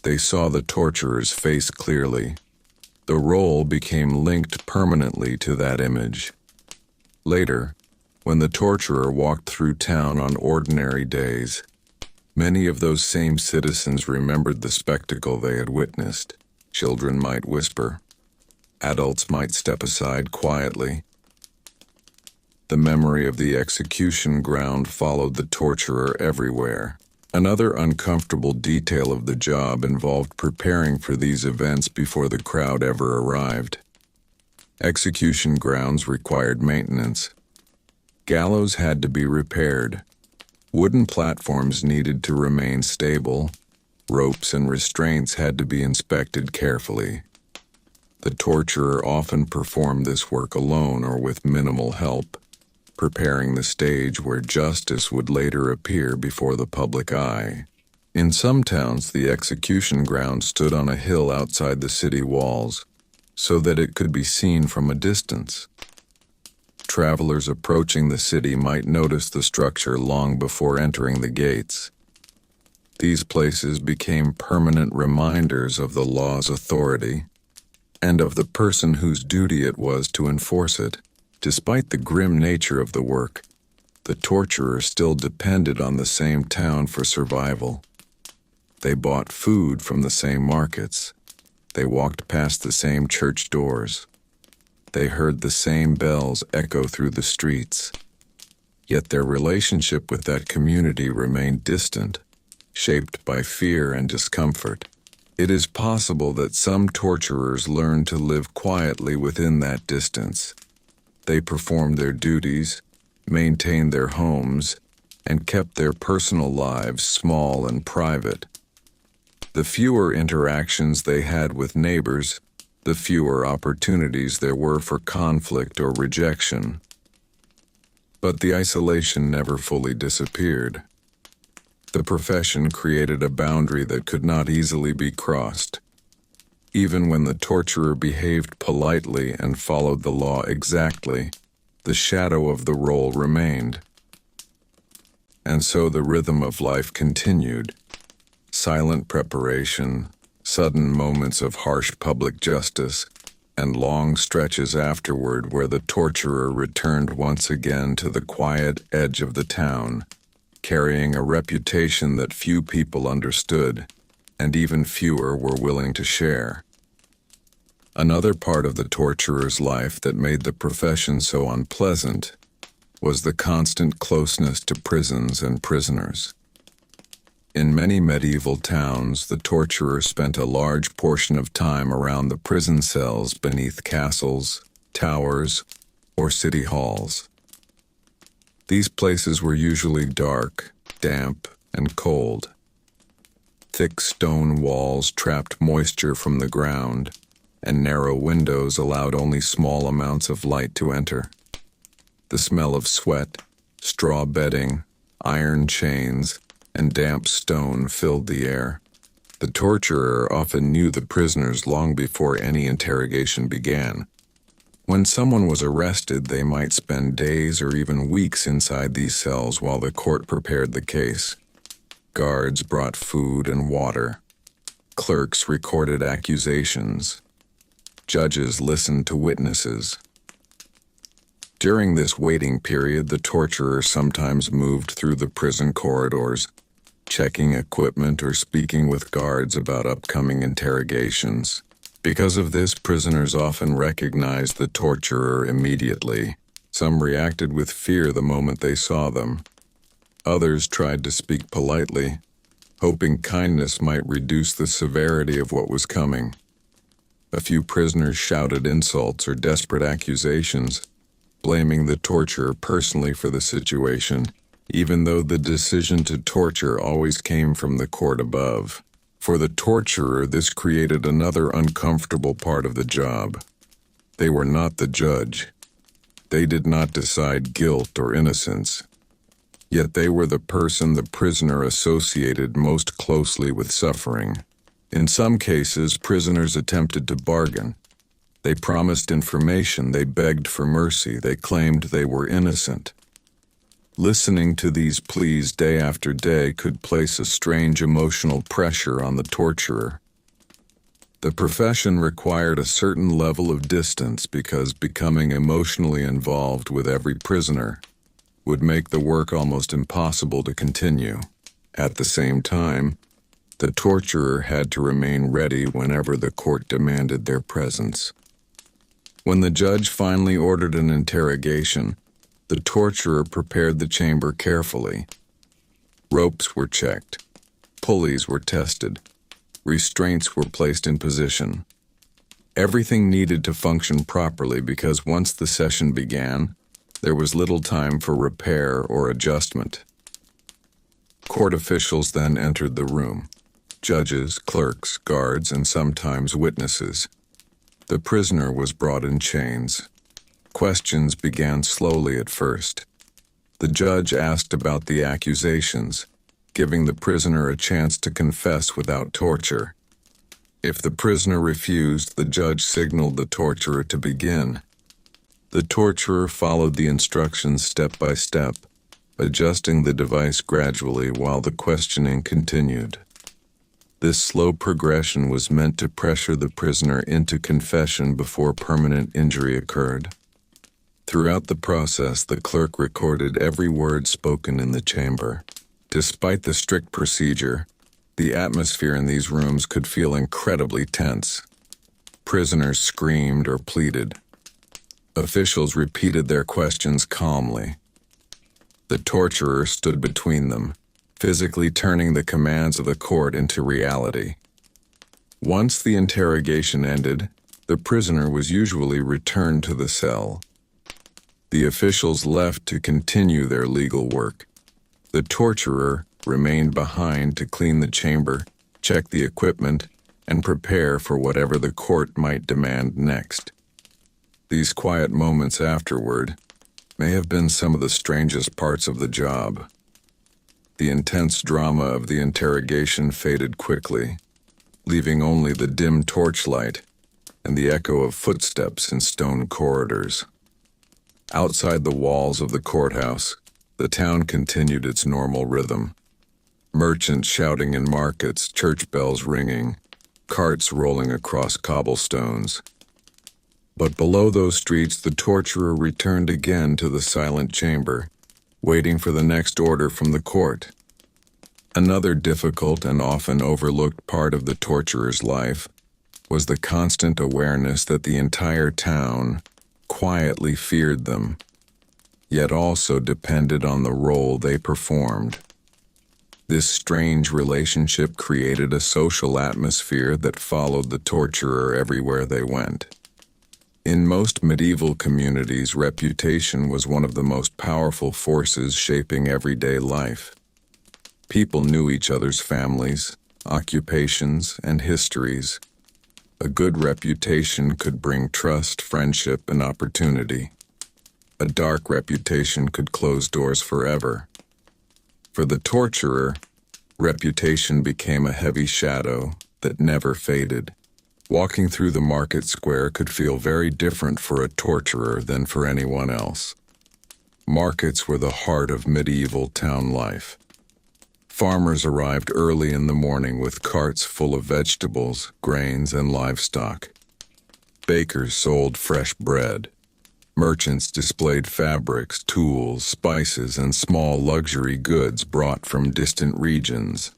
Speaker 1: they saw the torturer's face clearly. The role became linked permanently to that image. Later, when the torturer walked through town on ordinary days, many of those same citizens remembered the spectacle they had witnessed. Children might whisper. Adults might step aside quietly. The memory of the execution ground followed the torturer everywhere. Another uncomfortable detail of the job involved preparing for these events before the crowd ever arrived. Execution grounds required maintenance. Gallows had to be repaired. Wooden platforms needed to remain stable. Ropes and restraints had to be inspected carefully. The torturer often performed this work alone or with minimal help, preparing the stage where justice would later appear before the public eye. In some towns, the execution ground stood on a hill outside the city walls, so that it could be seen from a distance. Travelers approaching the city might notice the structure long before entering the gates. These places became permanent reminders of the law's authority and of the person whose duty it was to enforce it. Despite the grim nature of the work, the torturer still depended on the same town for survival. They bought food from the same markets. They walked past the same church doors. They heard the same bells echo through the streets. Yet their relationship with that community remained distant, shaped by fear and discomfort. It is possible that some torturers learned to live quietly within that distance. They performed their duties, maintained their homes, and kept their personal lives small and private. The fewer interactions they had with neighbors, the fewer opportunities there were for conflict or rejection. But the isolation never fully disappeared. The profession created a boundary that could not easily be crossed. Even when the torturer behaved politely and followed the law exactly, the shadow of the role remained. And so the rhythm of life continued. Silent preparation, sudden moments of harsh public justice, and long stretches afterward where the torturer returned once again to the quiet edge of the town, carrying a reputation that few people understood, and even fewer were willing to share. Another part of the torturer's life that made the profession so unpleasant was the constant closeness to prisons and prisoners. In many medieval towns, the torturer spent a large portion of time around the prison cells beneath castles, towers, or city halls. These places were usually dark, damp, and cold. Thick stone walls trapped moisture from the ground, and narrow windows allowed only small amounts of light to enter. The smell of sweat, straw bedding, iron chains, and damp stone filled the air. The torturer often knew the prisoners long before any interrogation began. When someone was arrested, they might spend days or even weeks inside these cells while the court prepared the case. Guards brought food and water. Clerks recorded accusations. Judges listened to witnesses. During this waiting period, the torturer sometimes moved through the prison corridors, checking equipment or speaking with guards about upcoming interrogations. Because of this, prisoners often recognized the torturer immediately. Some reacted with fear the moment they saw them. Others tried to speak politely, hoping kindness might reduce the severity of what was coming. A few prisoners shouted insults or desperate accusations, blaming the torturer personally for the situation, even though the decision to torture always came from the court above. For the torturer, this created another uncomfortable part of the job. They were not the judge. They did not decide guilt or innocence. Yet they were the person the prisoner associated most closely with suffering. In some cases, prisoners attempted to bargain. They promised information, they begged for mercy, they claimed they were innocent. Listening to these pleas day after day could place a strange emotional pressure on the torturer. The profession required a certain level of distance because becoming emotionally involved with every prisoner would make the work almost impossible to continue. At the same time, the torturer had to remain ready whenever the court demanded their presence. When the judge finally ordered an interrogation, the torturer prepared the chamber carefully. Ropes were checked, pulleys were tested, restraints were placed in position. Everything needed to function properly because once the session began, there was little time for repair or adjustment. Court officials then entered the room. Judges, clerks, guards, and sometimes witnesses. The prisoner was brought in chains. Questions began slowly at first. The judge asked about the accusations, giving the prisoner a chance to confess without torture. If the prisoner refused, the judge signaled the torturer to begin. The torturer followed the instructions step by step, adjusting the device gradually while the questioning continued. This slow progression was meant to pressure the prisoner into confession before permanent injury occurred. Throughout the process, the clerk recorded every word spoken in the chamber. Despite the strict procedure, the atmosphere in these rooms could feel incredibly tense. Prisoners screamed or pleaded. Officials repeated their questions calmly. The torturer stood between them, physically turning the commands of the court into reality. Once the interrogation ended, the prisoner was usually returned to the cell. The officials left to continue their legal work. The torturer remained behind to clean the chamber, check the equipment, and prepare for whatever the court might demand next. These quiet moments afterward may have been some of the strangest parts of the job. The intense drama of the interrogation faded quickly, leaving only the dim torchlight and the echo of footsteps in stone corridors. Outside the walls of the courthouse, the town continued its normal rhythm. Merchants shouting in markets, church bells ringing, carts rolling across cobblestones. But below those streets, the torturer returned again to the silent chamber, waiting for the next order from the court. Another difficult and often overlooked part of the torturer's life was the constant awareness that the entire town quietly feared them, yet also depended on the role they performed. This strange relationship created a social atmosphere that followed the torturer everywhere they went. In most medieval communities, reputation was one of the most powerful forces shaping everyday life. People knew each other's families, occupations, and histories. A good reputation could bring trust, friendship, and opportunity. A dark reputation could close doors forever. For the torturer, reputation became a heavy shadow that never faded. Walking through the market square could feel very different for a torturer than for anyone else. Markets were the heart of medieval town life. Farmers arrived early in the morning with carts full of vegetables, grains, and livestock. Bakers sold fresh bread. Merchants displayed fabrics, tools, spices, and small luxury goods brought from distant regions.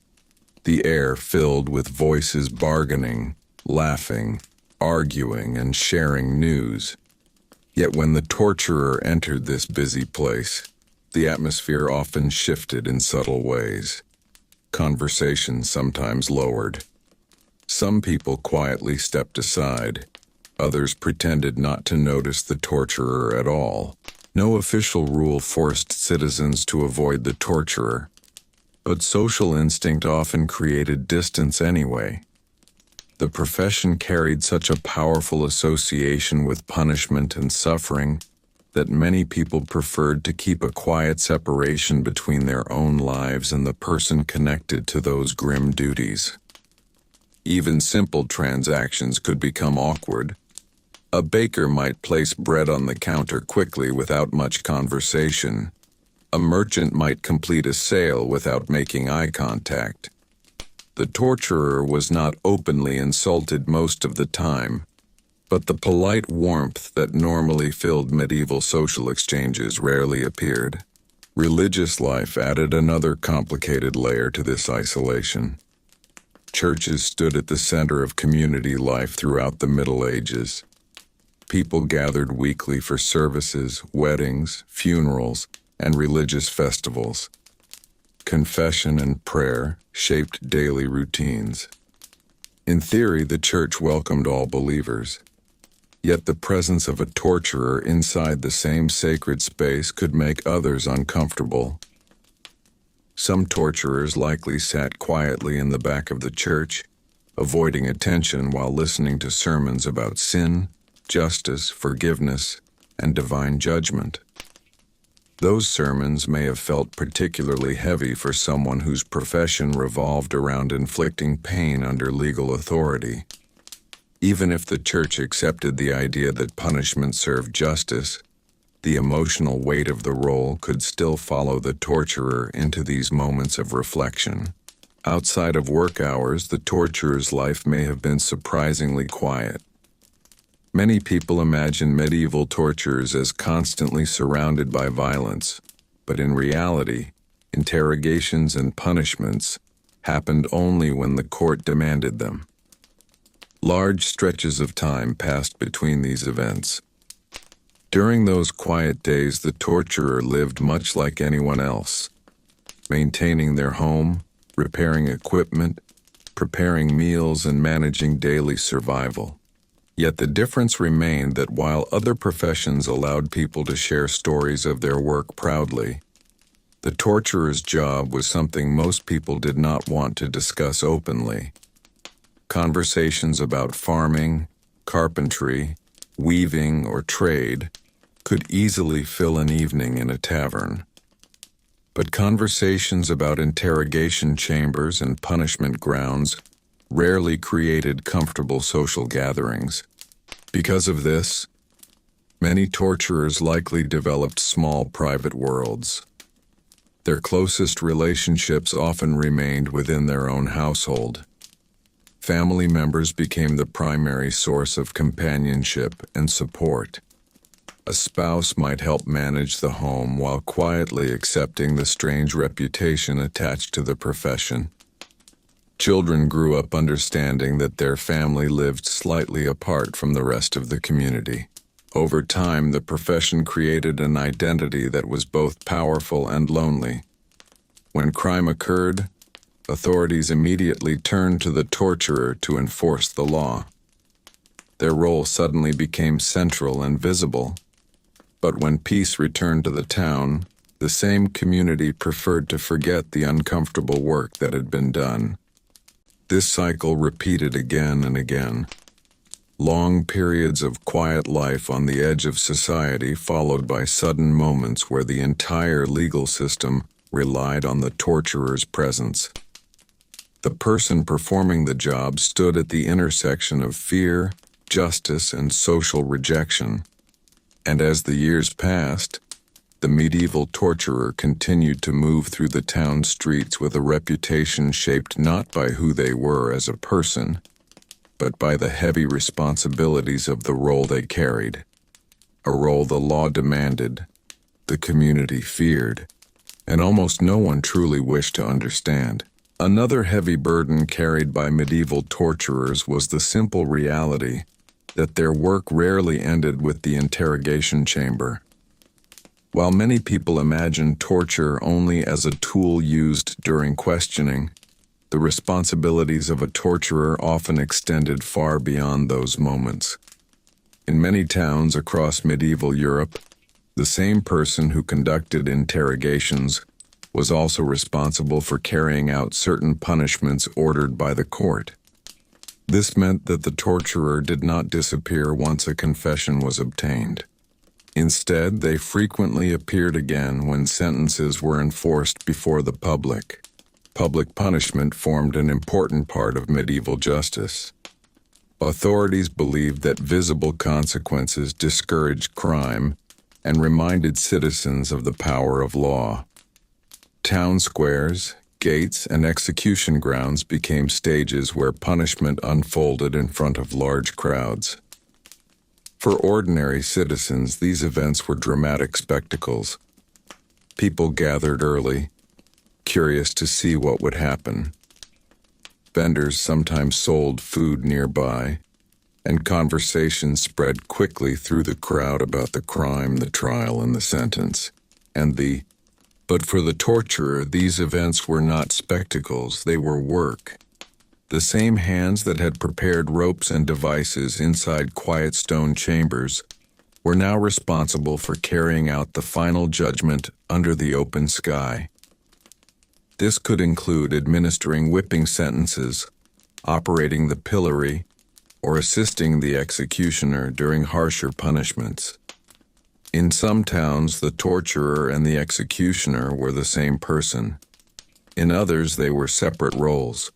Speaker 1: The air filled with voices bargaining, laughing, arguing, and sharing news. Yet when the torturer entered this busy place, the atmosphere often shifted in subtle ways. Conversation sometimes lowered. Some people quietly stepped aside. Others pretended not to notice the torturer at all. No official rule forced citizens to avoid the torturer, but social instinct often created distance anyway. The profession carried such a powerful association with punishment and suffering that many people preferred to keep a quiet separation between their own lives and the person connected to those grim duties. Even simple transactions could become awkward. A baker might place bread on the counter quickly without much conversation. A merchant might complete a sale without making eye contact. The torturer was not openly insulted most of the time, but the polite warmth that normally filled medieval social exchanges rarely appeared. Religious life added another complicated layer to this isolation. Churches stood at the center of community life throughout the Middle Ages. People gathered weekly for services, weddings, funerals, and religious festivals. Confession and prayer shaped daily routines. In theory, the church welcomed all believers. Yet the presence of a torturer inside the same sacred space could make others uncomfortable. Some torturers likely sat quietly in the back of the church, avoiding attention while listening to sermons about sin, justice, forgiveness, and divine judgment. Those sermons may have felt particularly heavy for someone whose profession revolved around inflicting pain under legal authority. Even if the church accepted the idea that punishment served justice, the emotional weight of the role could still follow the torturer into these moments of reflection. Outside of work hours, the torturer's life may have been surprisingly quiet. Many people imagine medieval torturers as constantly surrounded by violence, but in reality, interrogations and punishments happened only when the court demanded them. Large stretches of time passed between these events. During those quiet days, the torturer lived much like anyone else, maintaining their home, repairing equipment, preparing meals, and managing daily survival. Yet the difference remained that while other professions allowed people to share stories of their work proudly, the torturer's job was something most people did not want to discuss openly. Conversations about farming, carpentry, weaving, or trade could easily fill an evening in a tavern. But conversations about interrogation chambers and punishment grounds rarely created comfortable social gatherings. Because of this, many torturers likely developed small private worlds. Their closest relationships often remained within their own household. Family members became the primary source of companionship and support. A spouse might help manage the home while quietly accepting the strange reputation attached to the profession. Children grew up understanding that their family lived slightly apart from the rest of the community. Over time, the profession created an identity that was both powerful and lonely. When crime occurred, authorities immediately turned to the torturer to enforce the law. Their role suddenly became central and visible. But when peace returned to the town, the same community preferred to forget the uncomfortable work that had been done. This cycle repeated again and again. Long periods of quiet life on the edge of society followed by sudden moments where the entire legal system relied on the torturer's presence. The person performing the job stood at the intersection of fear, justice, and social rejection. And as the years passed, the medieval torturer continued to move through the town streets with a reputation shaped not by who they were as a person, but by the heavy responsibilities of the role they carried, a role the law demanded, the community feared, and almost no one truly wished to understand. Another heavy burden carried by medieval torturers was the simple reality that their work rarely ended with the interrogation chamber. While many people imagine torture only as a tool used during questioning, the responsibilities of a torturer often extended far beyond those moments. In many towns across medieval Europe, the same person who conducted interrogations was also responsible for carrying out certain punishments ordered by the court. This meant that the torturer did not disappear once a confession was obtained. Instead, they frequently appeared again when sentences were enforced before the public. Public punishment formed an important part of medieval justice. Authorities believed that visible consequences discouraged crime and reminded citizens of the power of law. Town squares, gates, and execution grounds became stages where punishment unfolded in front of large crowds. For ordinary citizens, these events were dramatic spectacles. People gathered early, curious to see what would happen. Vendors sometimes sold food nearby, and conversations spread quickly through the crowd about the crime, the trial, and the sentence. But for the torturer, these events were not spectacles, they were work. The same hands that had prepared ropes and devices inside quiet stone chambers were now responsible for carrying out the final judgment under the open sky. This could include administering whipping sentences, operating the pillory, or assisting the executioner during harsher punishments. In some towns, the torturer and the executioner were the same person. In others, they were separate roles,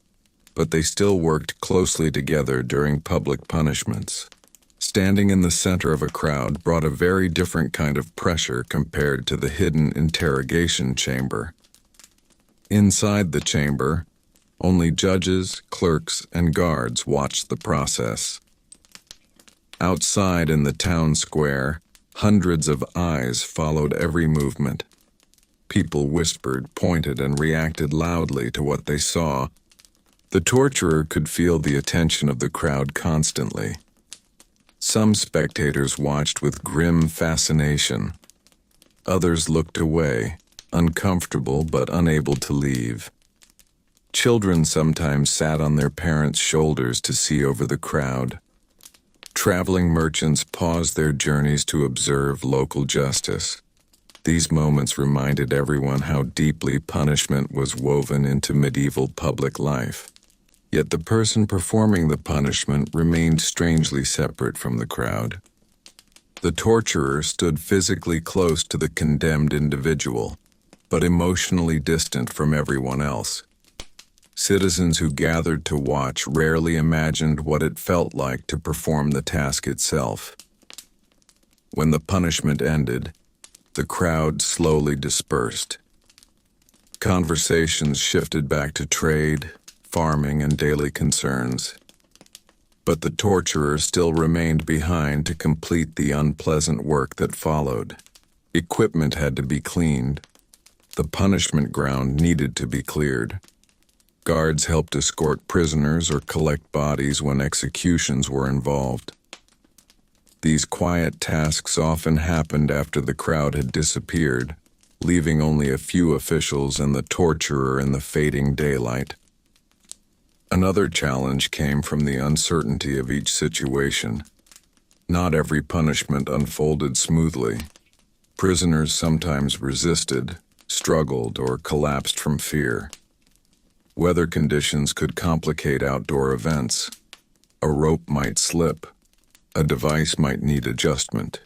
Speaker 1: but they still worked closely together during public punishments. Standing in the center of a crowd brought a very different kind of pressure compared to the hidden interrogation chamber. Inside the chamber, only judges, clerks, and guards watched the process. Outside in the town square, hundreds of eyes followed every movement. People whispered, pointed, and reacted loudly to what they saw. The torturer could feel the attention of the crowd constantly. Some spectators watched with grim fascination. Others looked away, uncomfortable but unable to leave. Children sometimes sat on their parents' shoulders to see over the crowd. Traveling merchants paused their journeys to observe local justice. These moments reminded everyone how deeply punishment was woven into medieval public life. Yet the person performing the punishment remained strangely separate from the crowd. The torturer stood physically close to the condemned individual, but emotionally distant from everyone else. Citizens who gathered to watch rarely imagined what it felt like to perform the task itself. When the punishment ended, the crowd slowly dispersed. Conversations shifted back to trade, farming, and daily concerns. But the torturer still remained behind to complete the unpleasant work that followed. Equipment had to be cleaned. The punishment ground needed to be cleared. Guards helped escort prisoners or collect bodies when executions were involved. These quiet tasks often happened after the crowd had disappeared, leaving only a few officials and the torturer in the fading daylight. Another challenge came from the uncertainty of each situation. Not every punishment unfolded smoothly. Prisoners sometimes resisted, struggled, or collapsed from fear. Weather conditions could complicate outdoor events. A rope might slip. A device might need adjustment.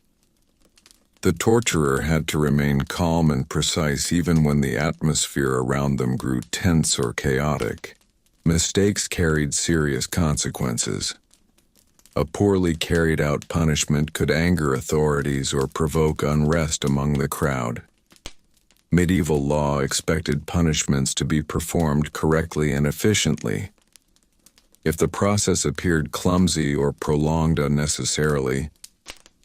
Speaker 1: The torturer had to remain calm and precise even when the atmosphere around them grew tense or chaotic. Mistakes carried serious consequences. A poorly carried out punishment could anger authorities or provoke unrest among the crowd. Medieval law expected punishments to be performed correctly and efficiently. If the process appeared clumsy or prolonged unnecessarily,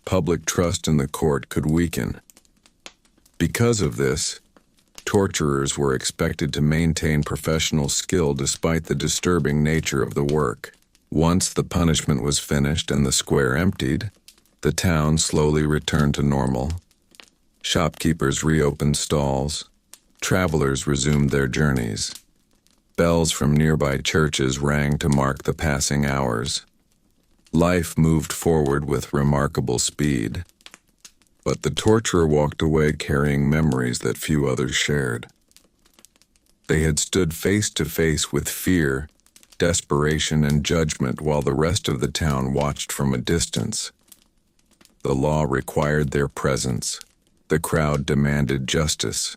Speaker 1: public trust in the court could weaken. Because of this, torturers were expected to maintain professional skill despite the disturbing nature of the work. Once the punishment was finished and the square emptied, the town slowly returned to normal. Shopkeepers reopened stalls. Travelers resumed their journeys. Bells from nearby churches rang to mark the passing hours. Life moved forward with remarkable speed. But the torturer walked away carrying memories that few others shared. They had stood face to face with fear, desperation, and judgment while the rest of the town watched from a distance. The law required their presence. The crowd demanded justice.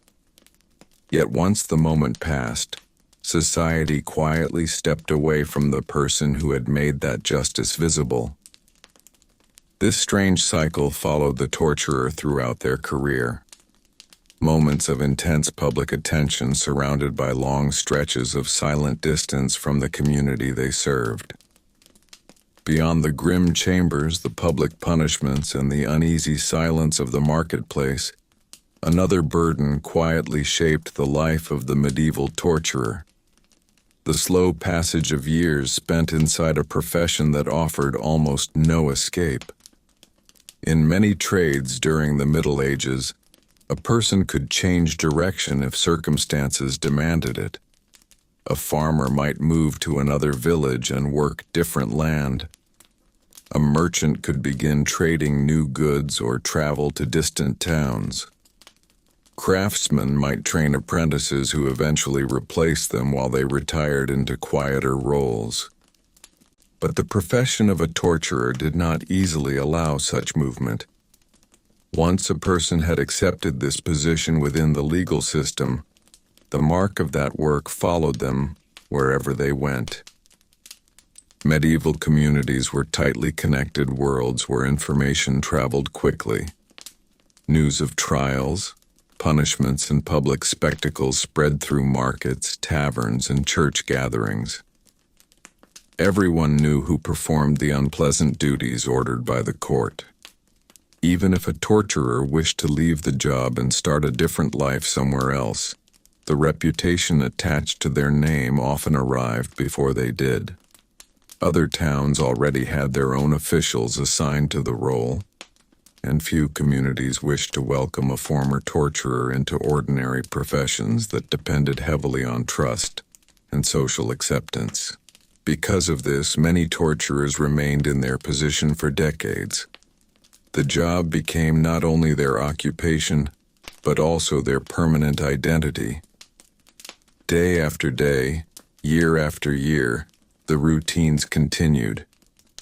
Speaker 1: Yet once the moment passed, society quietly stepped away from the person who had made that justice visible. This strange cycle followed the torturer throughout their career. Moments of intense public attention surrounded by long stretches of silent distance from the community they served. Beyond the grim chambers, the public punishments, and the uneasy silence of the marketplace, another burden quietly shaped the life of the medieval torturer. The slow passage of years spent inside a profession that offered almost no escape. In many trades during the Middle Ages, a person could change direction if circumstances demanded it. A farmer might move to another village and work different land. A merchant could begin trading new goods or travel to distant towns. Craftsmen might train apprentices who eventually replaced them while they retired into quieter roles. But the profession of a torturer did not easily allow such movement. Once a person had accepted this position within the legal system, the mark of that work followed them wherever they went. Medieval communities were tightly connected worlds where information traveled quickly. News of trials, punishments, and public spectacles spread through markets, taverns, and church gatherings. Everyone knew who performed the unpleasant duties ordered by the court. Even if a torturer wished to leave the job and start a different life somewhere else, the reputation attached to their name often arrived before they did. Other towns already had their own officials assigned to the role, and few communities wished to welcome a former torturer into ordinary professions that depended heavily on trust and social acceptance. Because of this, many torturers remained in their position for decades. The job became not only their occupation, but also their permanent identity. Day after day, year after year, the routines continued,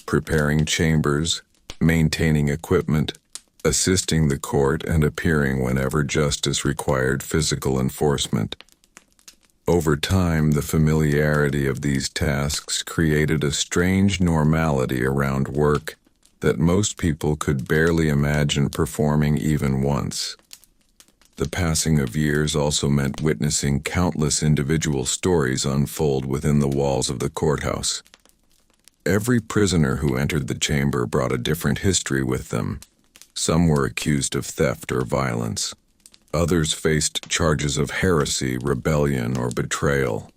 Speaker 1: preparing chambers, maintaining equipment, assisting the court, and appearing whenever justice required physical enforcement. Over time, the familiarity of these tasks created a strange normality around work that most people could barely imagine performing even once. The passing of years also meant witnessing countless individual stories unfold within the walls of the courthouse. Every prisoner who entered the chamber brought a different history with them. Some were accused of theft or violence. Others faced charges of heresy, rebellion, or betrayal.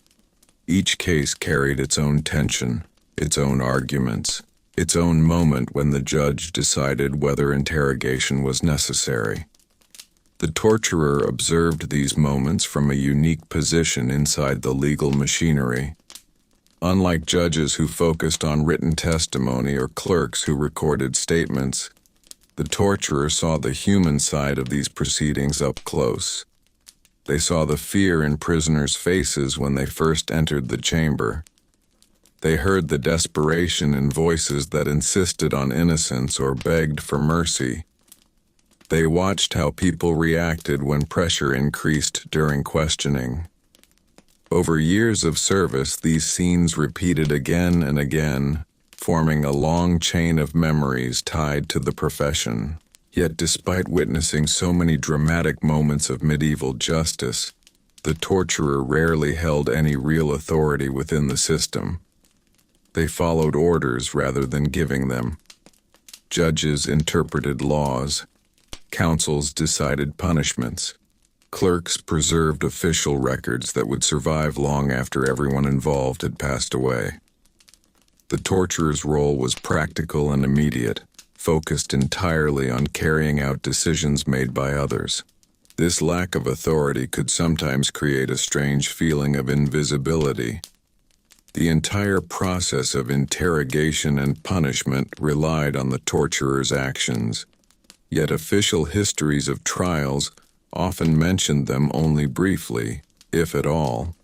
Speaker 1: Each case carried its own tension, its own arguments, its own moment when the judge decided whether interrogation was necessary. The torturer observed these moments from a unique position inside the legal machinery. Unlike judges who focused on written testimony or clerks who recorded statements, the torturer saw the human side of these proceedings up close. They saw the fear in prisoners' faces when they first entered the chamber. They heard the desperation in voices that insisted on innocence or begged for mercy. They watched how people reacted when pressure increased during questioning. Over years of service, these scenes repeated again and again, forming a long chain of memories tied to the profession. Yet despite witnessing so many dramatic moments of medieval justice, the torturer rarely held any real authority within the system. They followed orders rather than giving them. Judges interpreted laws. Councils decided punishments. Clerks preserved official records that would survive long after everyone involved had passed away. The torturer's role was practical and immediate, focused entirely on carrying out decisions made by others. This lack of authority could sometimes create a strange feeling of invisibility. The entire process of interrogation and punishment relied on the torturer's actions, yet official histories of trials often mentioned them only briefly, if at all.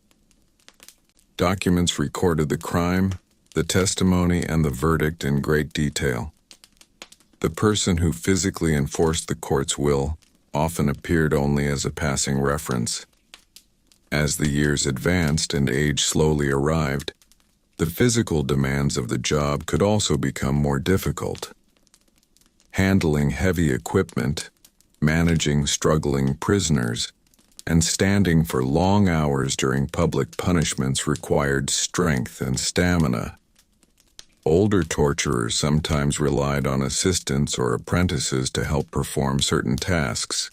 Speaker 1: Documents recorded the crime, the testimony, and the verdict in great detail. The person who physically enforced the court's will often appeared only as a passing reference. As the years advanced and age slowly arrived, the physical demands of the job could also become more difficult. Handling heavy equipment, managing struggling prisoners, and standing for long hours during public punishments required strength and stamina. Older torturers sometimes relied on assistants or apprentices to help perform certain tasks.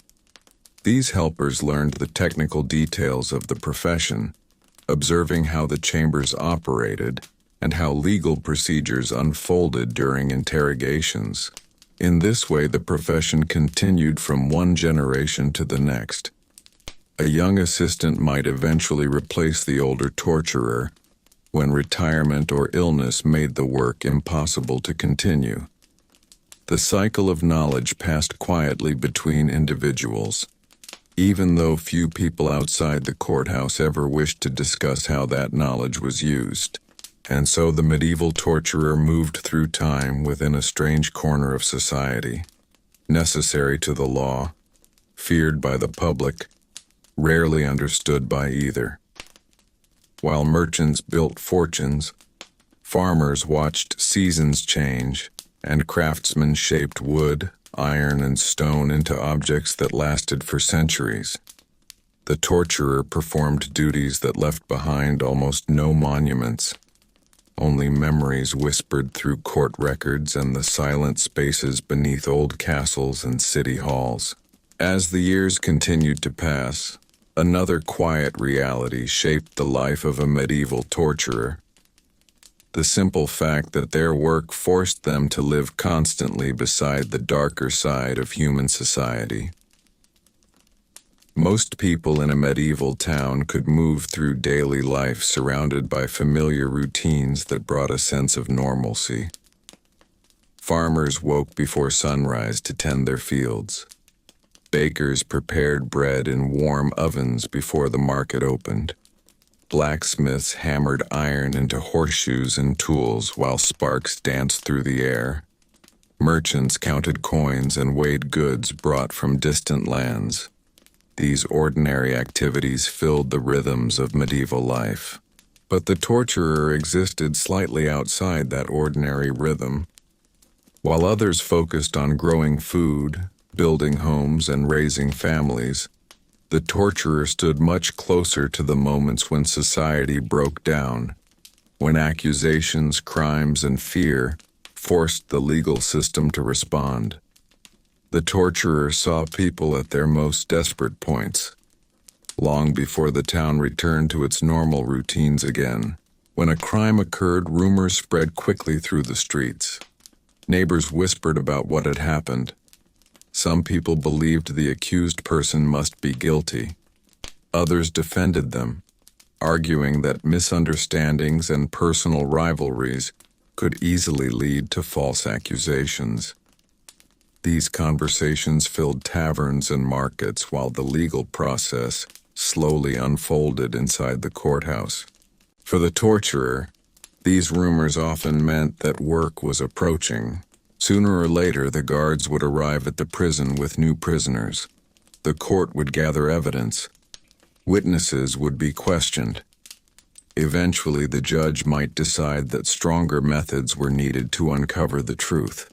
Speaker 1: These helpers learned the technical details of the profession, observing how the chambers operated and how legal procedures unfolded during interrogations. In this way, the profession continued from one generation to the next. A young assistant might eventually replace the older torturer when retirement or illness made the work impossible to continue. The cycle of knowledge passed quietly between individuals, even though few people outside the courthouse ever wished to discuss how that knowledge was used. And so the medieval torturer moved through time within a strange corner of society, necessary to the law, feared by the public, rarely understood by either. While merchants built fortunes, farmers watched seasons change, and craftsmen shaped wood, iron, and stone into objects that lasted for centuries. The torturer performed duties that left behind almost no monuments, only memories whispered through court records and the silent spaces beneath old castles and city halls. As the years continued to pass, another quiet reality shaped the life of a medieval torturer. The simple fact that their work forced them to live constantly beside the darker side of human society. Most people in a medieval town could move through daily life surrounded by familiar routines that brought a sense of normalcy. Farmers woke before sunrise to tend their fields. Bakers prepared bread in warm ovens before the market opened. Blacksmiths hammered iron into horseshoes and tools while sparks danced through the air. Merchants counted coins and weighed goods brought from distant lands. These ordinary activities filled the rhythms of medieval life. But the torturer existed slightly outside that ordinary rhythm. While others focused on growing food, building homes, and raising families, the torturer stood much closer to the moments when society broke down, when accusations, crimes, and fear forced the legal system to respond. The torturer saw people at their most desperate points, long before the town returned to its normal routines again. When a crime occurred, rumors spread quickly through the streets. Neighbors whispered about what had happened. Some people believed the accused person must be guilty. Others defended them, arguing that misunderstandings and personal rivalries could easily lead to false accusations. These conversations filled taverns and markets while the legal process slowly unfolded inside the courthouse. For the torturer, these rumors often meant that work was approaching. Sooner or later, the guards would arrive at the prison with new prisoners. The court would gather evidence. Witnesses would be questioned. Eventually, the judge might decide that stronger methods were needed to uncover the truth.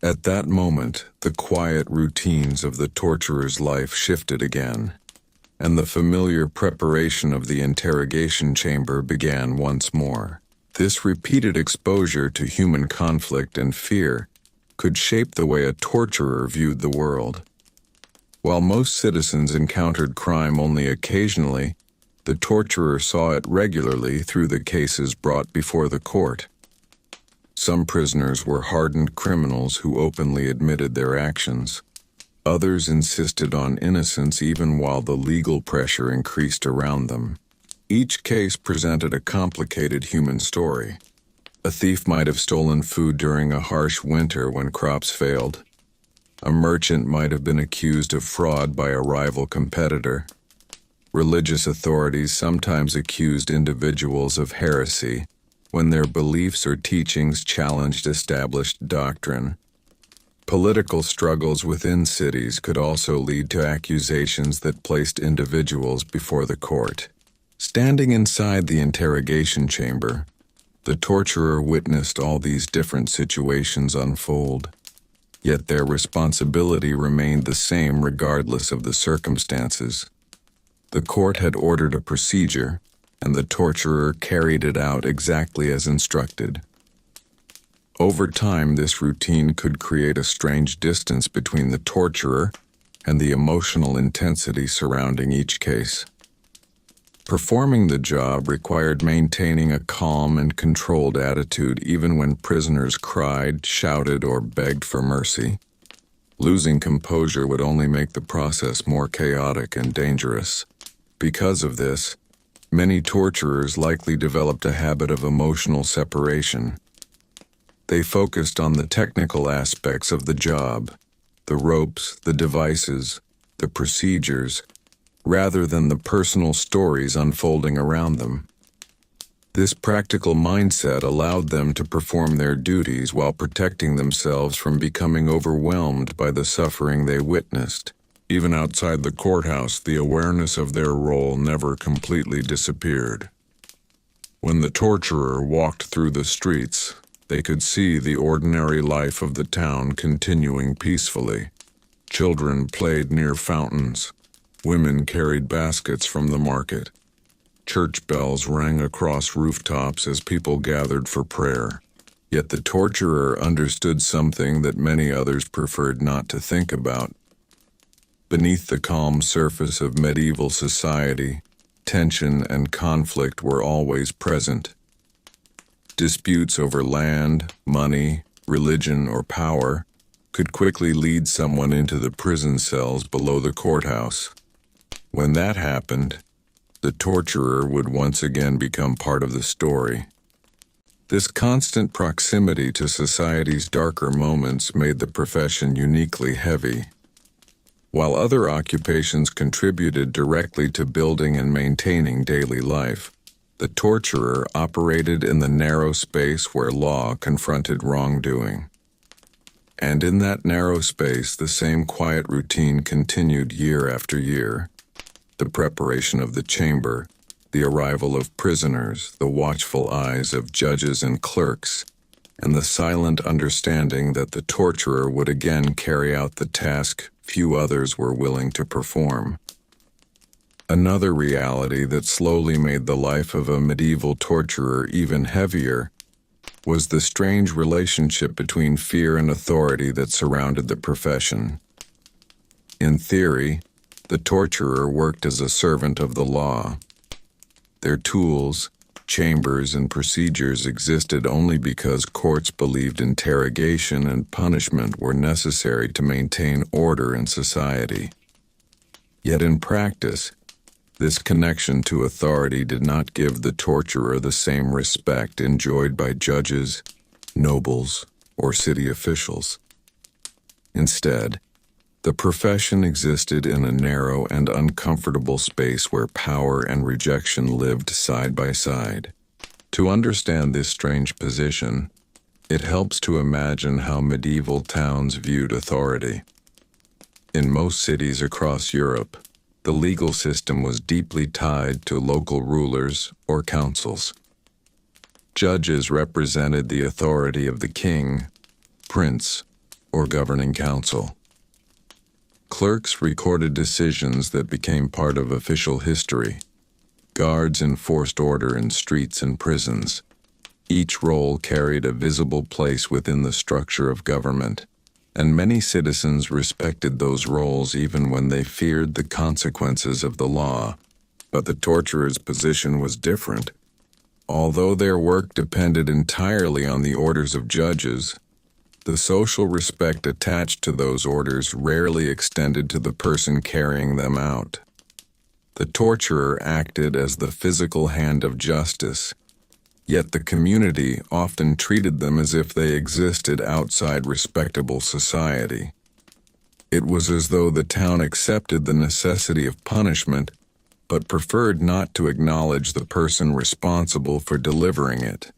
Speaker 1: At that moment, the quiet routines of the torturer's life shifted again, and the familiar preparation of the interrogation chamber began once more. This repeated exposure to human conflict and fear could shape the way a torturer viewed the world. While most citizens encountered crime only occasionally, the torturer saw it regularly through the cases brought before the court. Some prisoners were hardened criminals who openly admitted their actions. Others insisted on innocence even while the legal pressure increased around them. Each case presented a complicated human story. A thief might have stolen food during a harsh winter when crops failed. A merchant might have been accused of fraud by a rival competitor. Religious authorities sometimes accused individuals of heresy when their beliefs or teachings challenged established doctrine. Political struggles within cities could also lead to accusations that placed individuals before the court. Standing inside the interrogation chamber, the torturer witnessed all these different situations unfold. Yet their responsibility remained the same regardless of the circumstances. The court had ordered a procedure, and the torturer carried it out exactly as instructed. Over time, this routine could create a strange distance between the torturer and the emotional intensity surrounding each case. Performing the job required maintaining a calm and controlled attitude even when prisoners cried, shouted, or begged for mercy. Losing composure would only make the process more chaotic and dangerous. Because of this, many torturers likely developed a habit of emotional separation. They focused on the technical aspects of the job, the ropes, the devices, the procedures, rather than the personal stories unfolding around them. This practical mindset allowed them to perform their duties while protecting themselves from becoming overwhelmed by the suffering they witnessed. Even outside the courthouse, the awareness of their role never completely disappeared. When the torturer walked through the streets, they could see the ordinary life of the town continuing peacefully. Children played near fountains. Women carried baskets from the market. Church bells rang across rooftops as people gathered for prayer. Yet the torturer understood something that many others preferred not to think about. Beneath the calm surface of medieval society, tension and conflict were always present. Disputes over land, money, religion, or power could quickly lead someone into the prison cells below the courthouse. When that happened, the torturer would once again become part of the story. This constant proximity to society's darker moments made the profession uniquely heavy. While other occupations contributed directly to building and maintaining daily life, the torturer operated in the narrow space where law confronted wrongdoing. And in that narrow space, the same quiet routine continued year after year. The preparation of the chamber, the arrival of prisoners, the watchful eyes of judges and clerks, and the silent understanding that the torturer would again carry out the task few others were willing to perform. Another reality that slowly made the life of a medieval torturer even heavier was the strange relationship between fear and authority that surrounded the profession. In theory, the torturer worked as a servant of the law. Their tools, chambers, and procedures existed only because courts believed interrogation and punishment were necessary to maintain order in society. Yet in practice, This connection to authority did not give the torturer the same respect enjoyed by judges, nobles, or city officials. Instead, the profession existed in a narrow and uncomfortable space where power and rejection lived side by side. To understand this strange position, it helps to imagine how medieval towns viewed authority. In most cities across Europe, the legal system was deeply tied to local rulers or councils. Judges represented the authority of the king, prince, or governing council. Clerks recorded decisions that became part of official history. Guards enforced order in streets and prisons. Each role carried a visible place within the structure of government, and many citizens respected those roles even when they feared the consequences of the law. But the torturer's position was different. Although their work depended entirely on the orders of judges, the social respect attached to those orders rarely extended to the person carrying them out. The torturer acted as the physical hand of justice, yet the community often treated them as if they existed outside respectable society. It was as though the town accepted the necessity of punishment, but preferred not to acknowledge the person responsible for delivering it.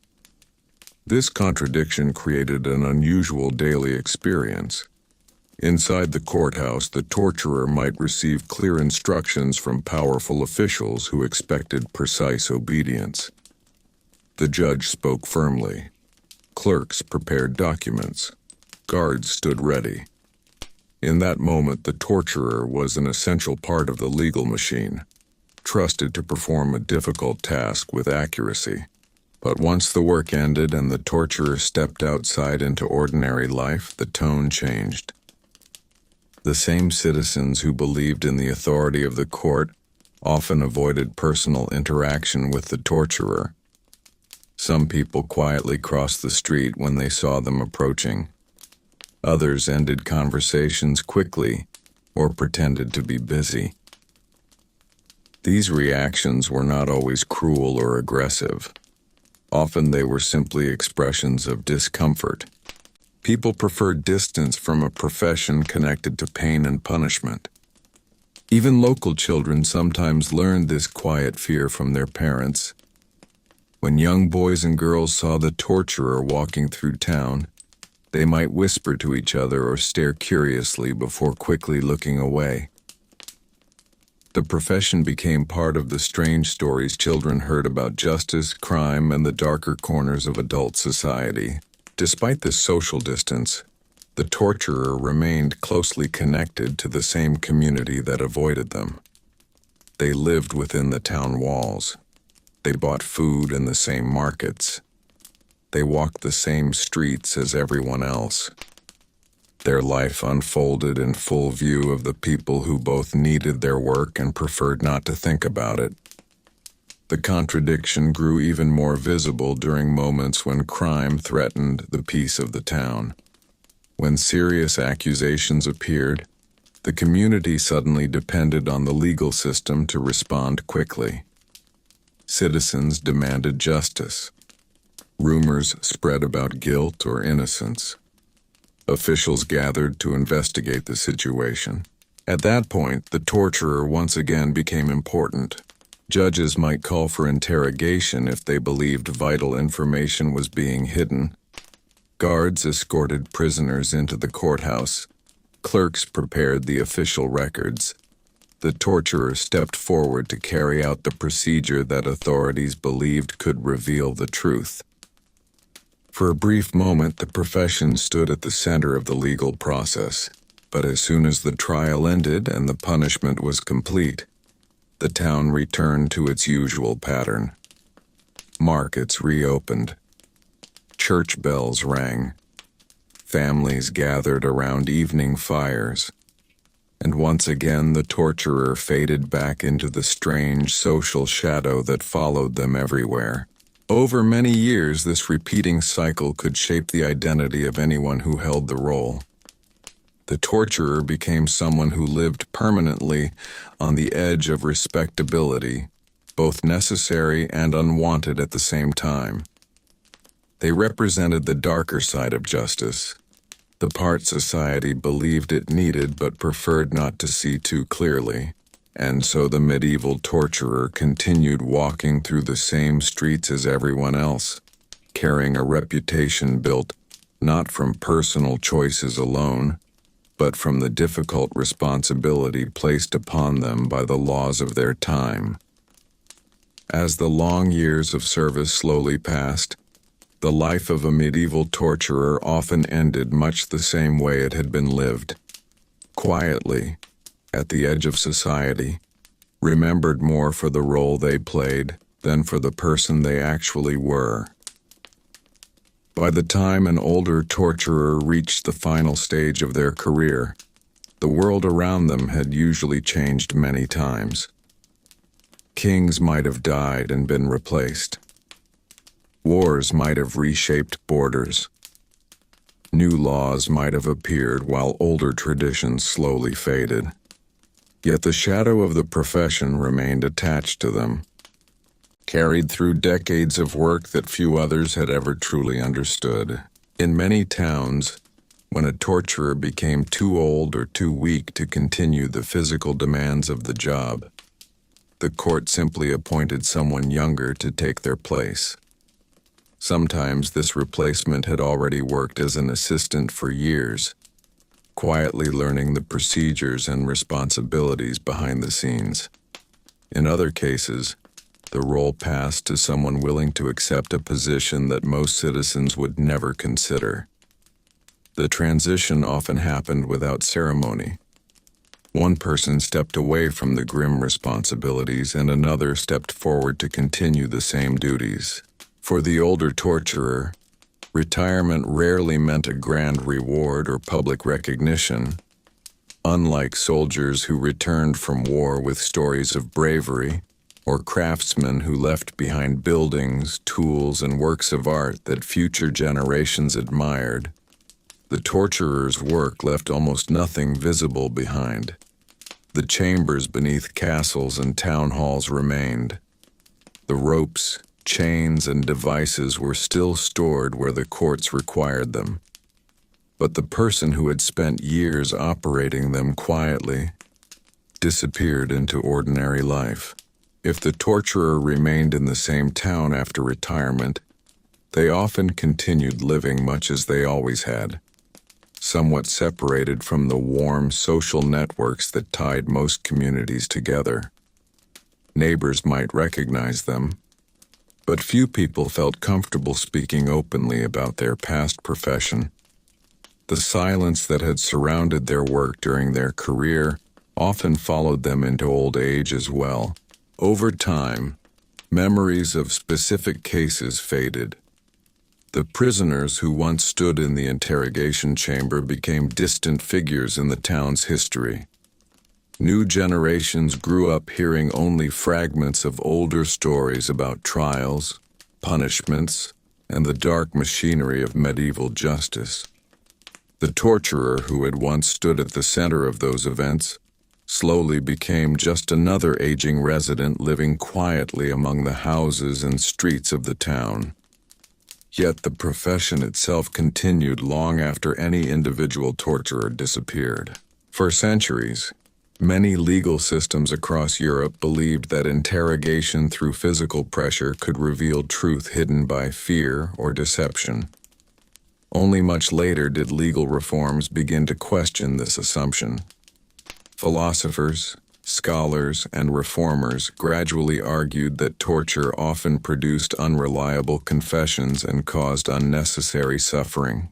Speaker 1: This contradiction created an unusual daily experience. Inside the courthouse, the torturer might receive clear instructions from powerful officials who expected precise obedience. The judge spoke firmly. Clerks prepared documents. Guards stood ready. In that moment, the torturer was an essential part of the legal machine, trusted to perform a difficult task with accuracy. But once the work ended and the torturer stepped outside into ordinary life, the tone changed. The same citizens who believed in the authority of the court often avoided personal interaction with the torturer. Some people quietly crossed the street when they saw them approaching. Others ended conversations quickly or pretended to be busy. These reactions were not always cruel or aggressive. Often they were simply expressions of discomfort. People preferred distance from a profession connected to pain and punishment. Even local children sometimes learned this quiet fear from their parents. When young boys and girls saw the torturer walking through town, they might whisper to each other or stare curiously before quickly looking away. The profession became part of the strange stories children heard about justice, crime, and the darker corners of adult society. Despite this social distance, the torturer remained closely connected to the same community that avoided them. They lived within the town walls. They bought food in the same markets. They walked the same streets as everyone else. Their life unfolded in full view of the people who both needed their work and preferred not to think about it. The contradiction grew even more visible during moments when crime threatened the peace of the town. When serious accusations appeared, the community suddenly depended on the legal system to respond quickly. Citizens demanded justice. Rumors spread about guilt or innocence. Officials gathered to investigate the situation. At that point, the torturer once again became important. Judges might call for interrogation if they believed vital information was being hidden. Guards escorted prisoners into the courthouse. Clerks prepared the official records. The torturer stepped forward to carry out the procedure that authorities believed could reveal the truth. For a brief moment, the profession stood at the center of the legal process, but as soon as the trial ended and the punishment was complete, the town returned to its usual pattern. Markets reopened. Church bells rang. Families gathered around evening fires. And once again the torturer faded back into the strange social shadow that followed them everywhere. Over many years, this repeating cycle could shape the identity of anyone who held the role. The torturer became someone who lived permanently on the edge of respectability, both necessary and unwanted at the same time. They represented the darker side of justice, the part society believed it needed but preferred not to see too clearly, and so the medieval torturer continued walking through the same streets as everyone else, carrying a reputation built not from personal choices alone, but from the difficult responsibility placed upon them by the laws of their time. As the long years of service slowly passed, the life of a medieval torturer often ended much the same way it had been lived, quietly, at the edge of society, remembered more for the role they played than for the person they actually were. By the time an older torturer reached the final stage of their career, the world around them had usually changed many times. Kings might have died and been replaced. Wars might have reshaped borders. New laws might have appeared while older traditions slowly faded. Yet the shadow of the profession remained attached to them, carried through decades of work that few others had ever truly understood. In many towns, when a torturer became too old or too weak to continue the physical demands of the job, the court simply appointed someone younger to take their place. Sometimes this replacement had already worked as an assistant for years, quietly learning the procedures and responsibilities behind the scenes. In other cases, the role passed to someone willing to accept a position that most citizens would never consider. The transition often happened without ceremony. One person stepped away from the grim responsibilities and another stepped forward to continue the same duties. For the older torturer, retirement rarely meant a grand reward or public recognition. Unlike soldiers who returned from war with stories of bravery, or craftsmen who left behind buildings, tools, and works of art that future generations admired, the torturer's work left almost nothing visible behind. The chambers beneath castles and town halls remained. The ropes, chains, and devices were still stored where the courts required them. But the person who had spent years operating them quietly disappeared into ordinary life. If the torturer remained in the same town after retirement, they often continued living much as they always had, somewhat separated from the warm social networks that tied most communities together. Neighbors might recognize them, but few people felt comfortable speaking openly about their past profession. The silence that had surrounded their work during their career often followed them into old age as well. Over time, memories of specific cases faded. The prisoners who once stood in the interrogation chamber became distant figures in the town's history. New generations grew up hearing only fragments of older stories about trials, punishments, and the dark machinery of medieval justice. The torturer who had once stood at the center of those events slowly became just another aging resident living quietly among the houses and streets of the town. Yet the profession itself continued long after any individual torturer disappeared. For centuries, many legal systems across Europe believed that interrogation through physical pressure could reveal truth hidden by fear or deception. Only much later did legal reforms begin to question this assumption. Philosophers, scholars, and reformers gradually argued that torture often produced unreliable confessions and caused unnecessary suffering.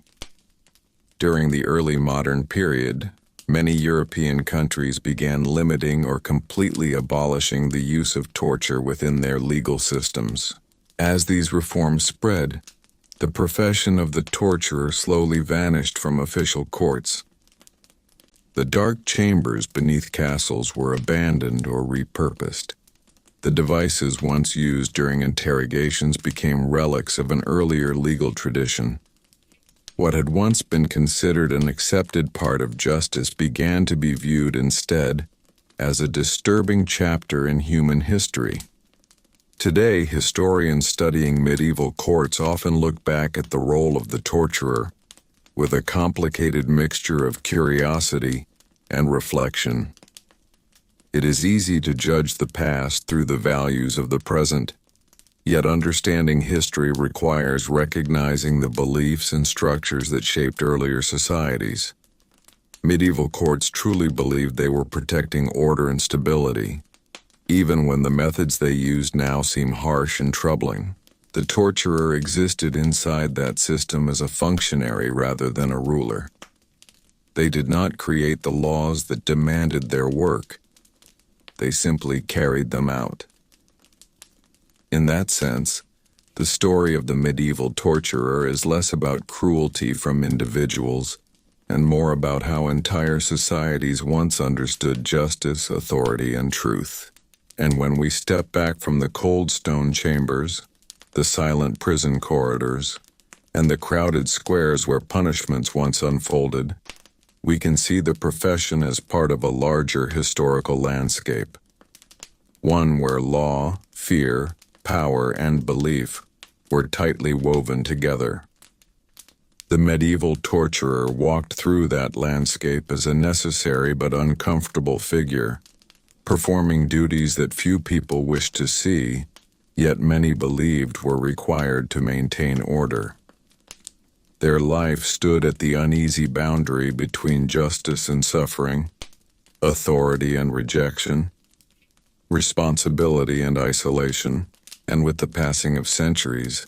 Speaker 1: During the early modern period, many European countries began limiting or completely abolishing the use of torture within their legal systems. As these reforms spread, the profession of the torturer slowly vanished from official courts. The dark chambers beneath castles were abandoned or repurposed. The devices once used during interrogations became relics of an earlier legal tradition. What had once been considered an accepted part of justice began to be viewed instead as a disturbing chapter in human history. Today, historians studying medieval courts often look back at the role of the torturer with a complicated mixture of curiosity and reflection. It is easy to judge the past through the values of the present, yet understanding history requires recognizing the beliefs and structures that shaped earlier societies. Medieval courts truly believed they were protecting order and stability, even when the methods they used now seem harsh and troubling. The torturer existed inside that system as a functionary rather than a ruler. They did not create the laws that demanded their work. They simply carried them out. In that sense, the story of the medieval torturer is less about cruelty from individuals and more about how entire societies once understood justice, authority, and truth. And when we step back from the cold stone chambers, the silent prison corridors, and the crowded squares where punishments once unfolded, we can see the profession as part of a larger historical landscape. One where law, fear, power, and belief were tightly woven together. The medieval torturer walked through that landscape as a necessary but uncomfortable figure, performing duties that few people wished to see, yet many believed were required to maintain order. Their life stood at the uneasy boundary between justice and suffering, authority and rejection, responsibility and isolation, and with the passing of centuries,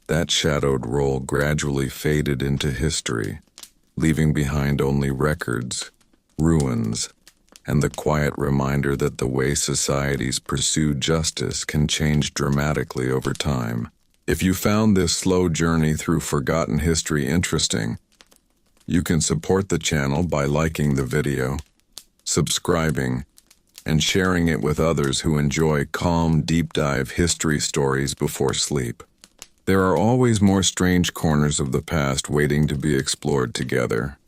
Speaker 1: that shadowed role gradually faded into history, leaving behind only records, ruins, and the quiet reminder that the way societies pursue justice can change dramatically over time. If you found this slow journey through forgotten history interesting, you can support the channel by liking the video, subscribing, and sharing it with others who enjoy calm, deep-dive history stories before sleep. There are always more strange corners of the past waiting to be explored together.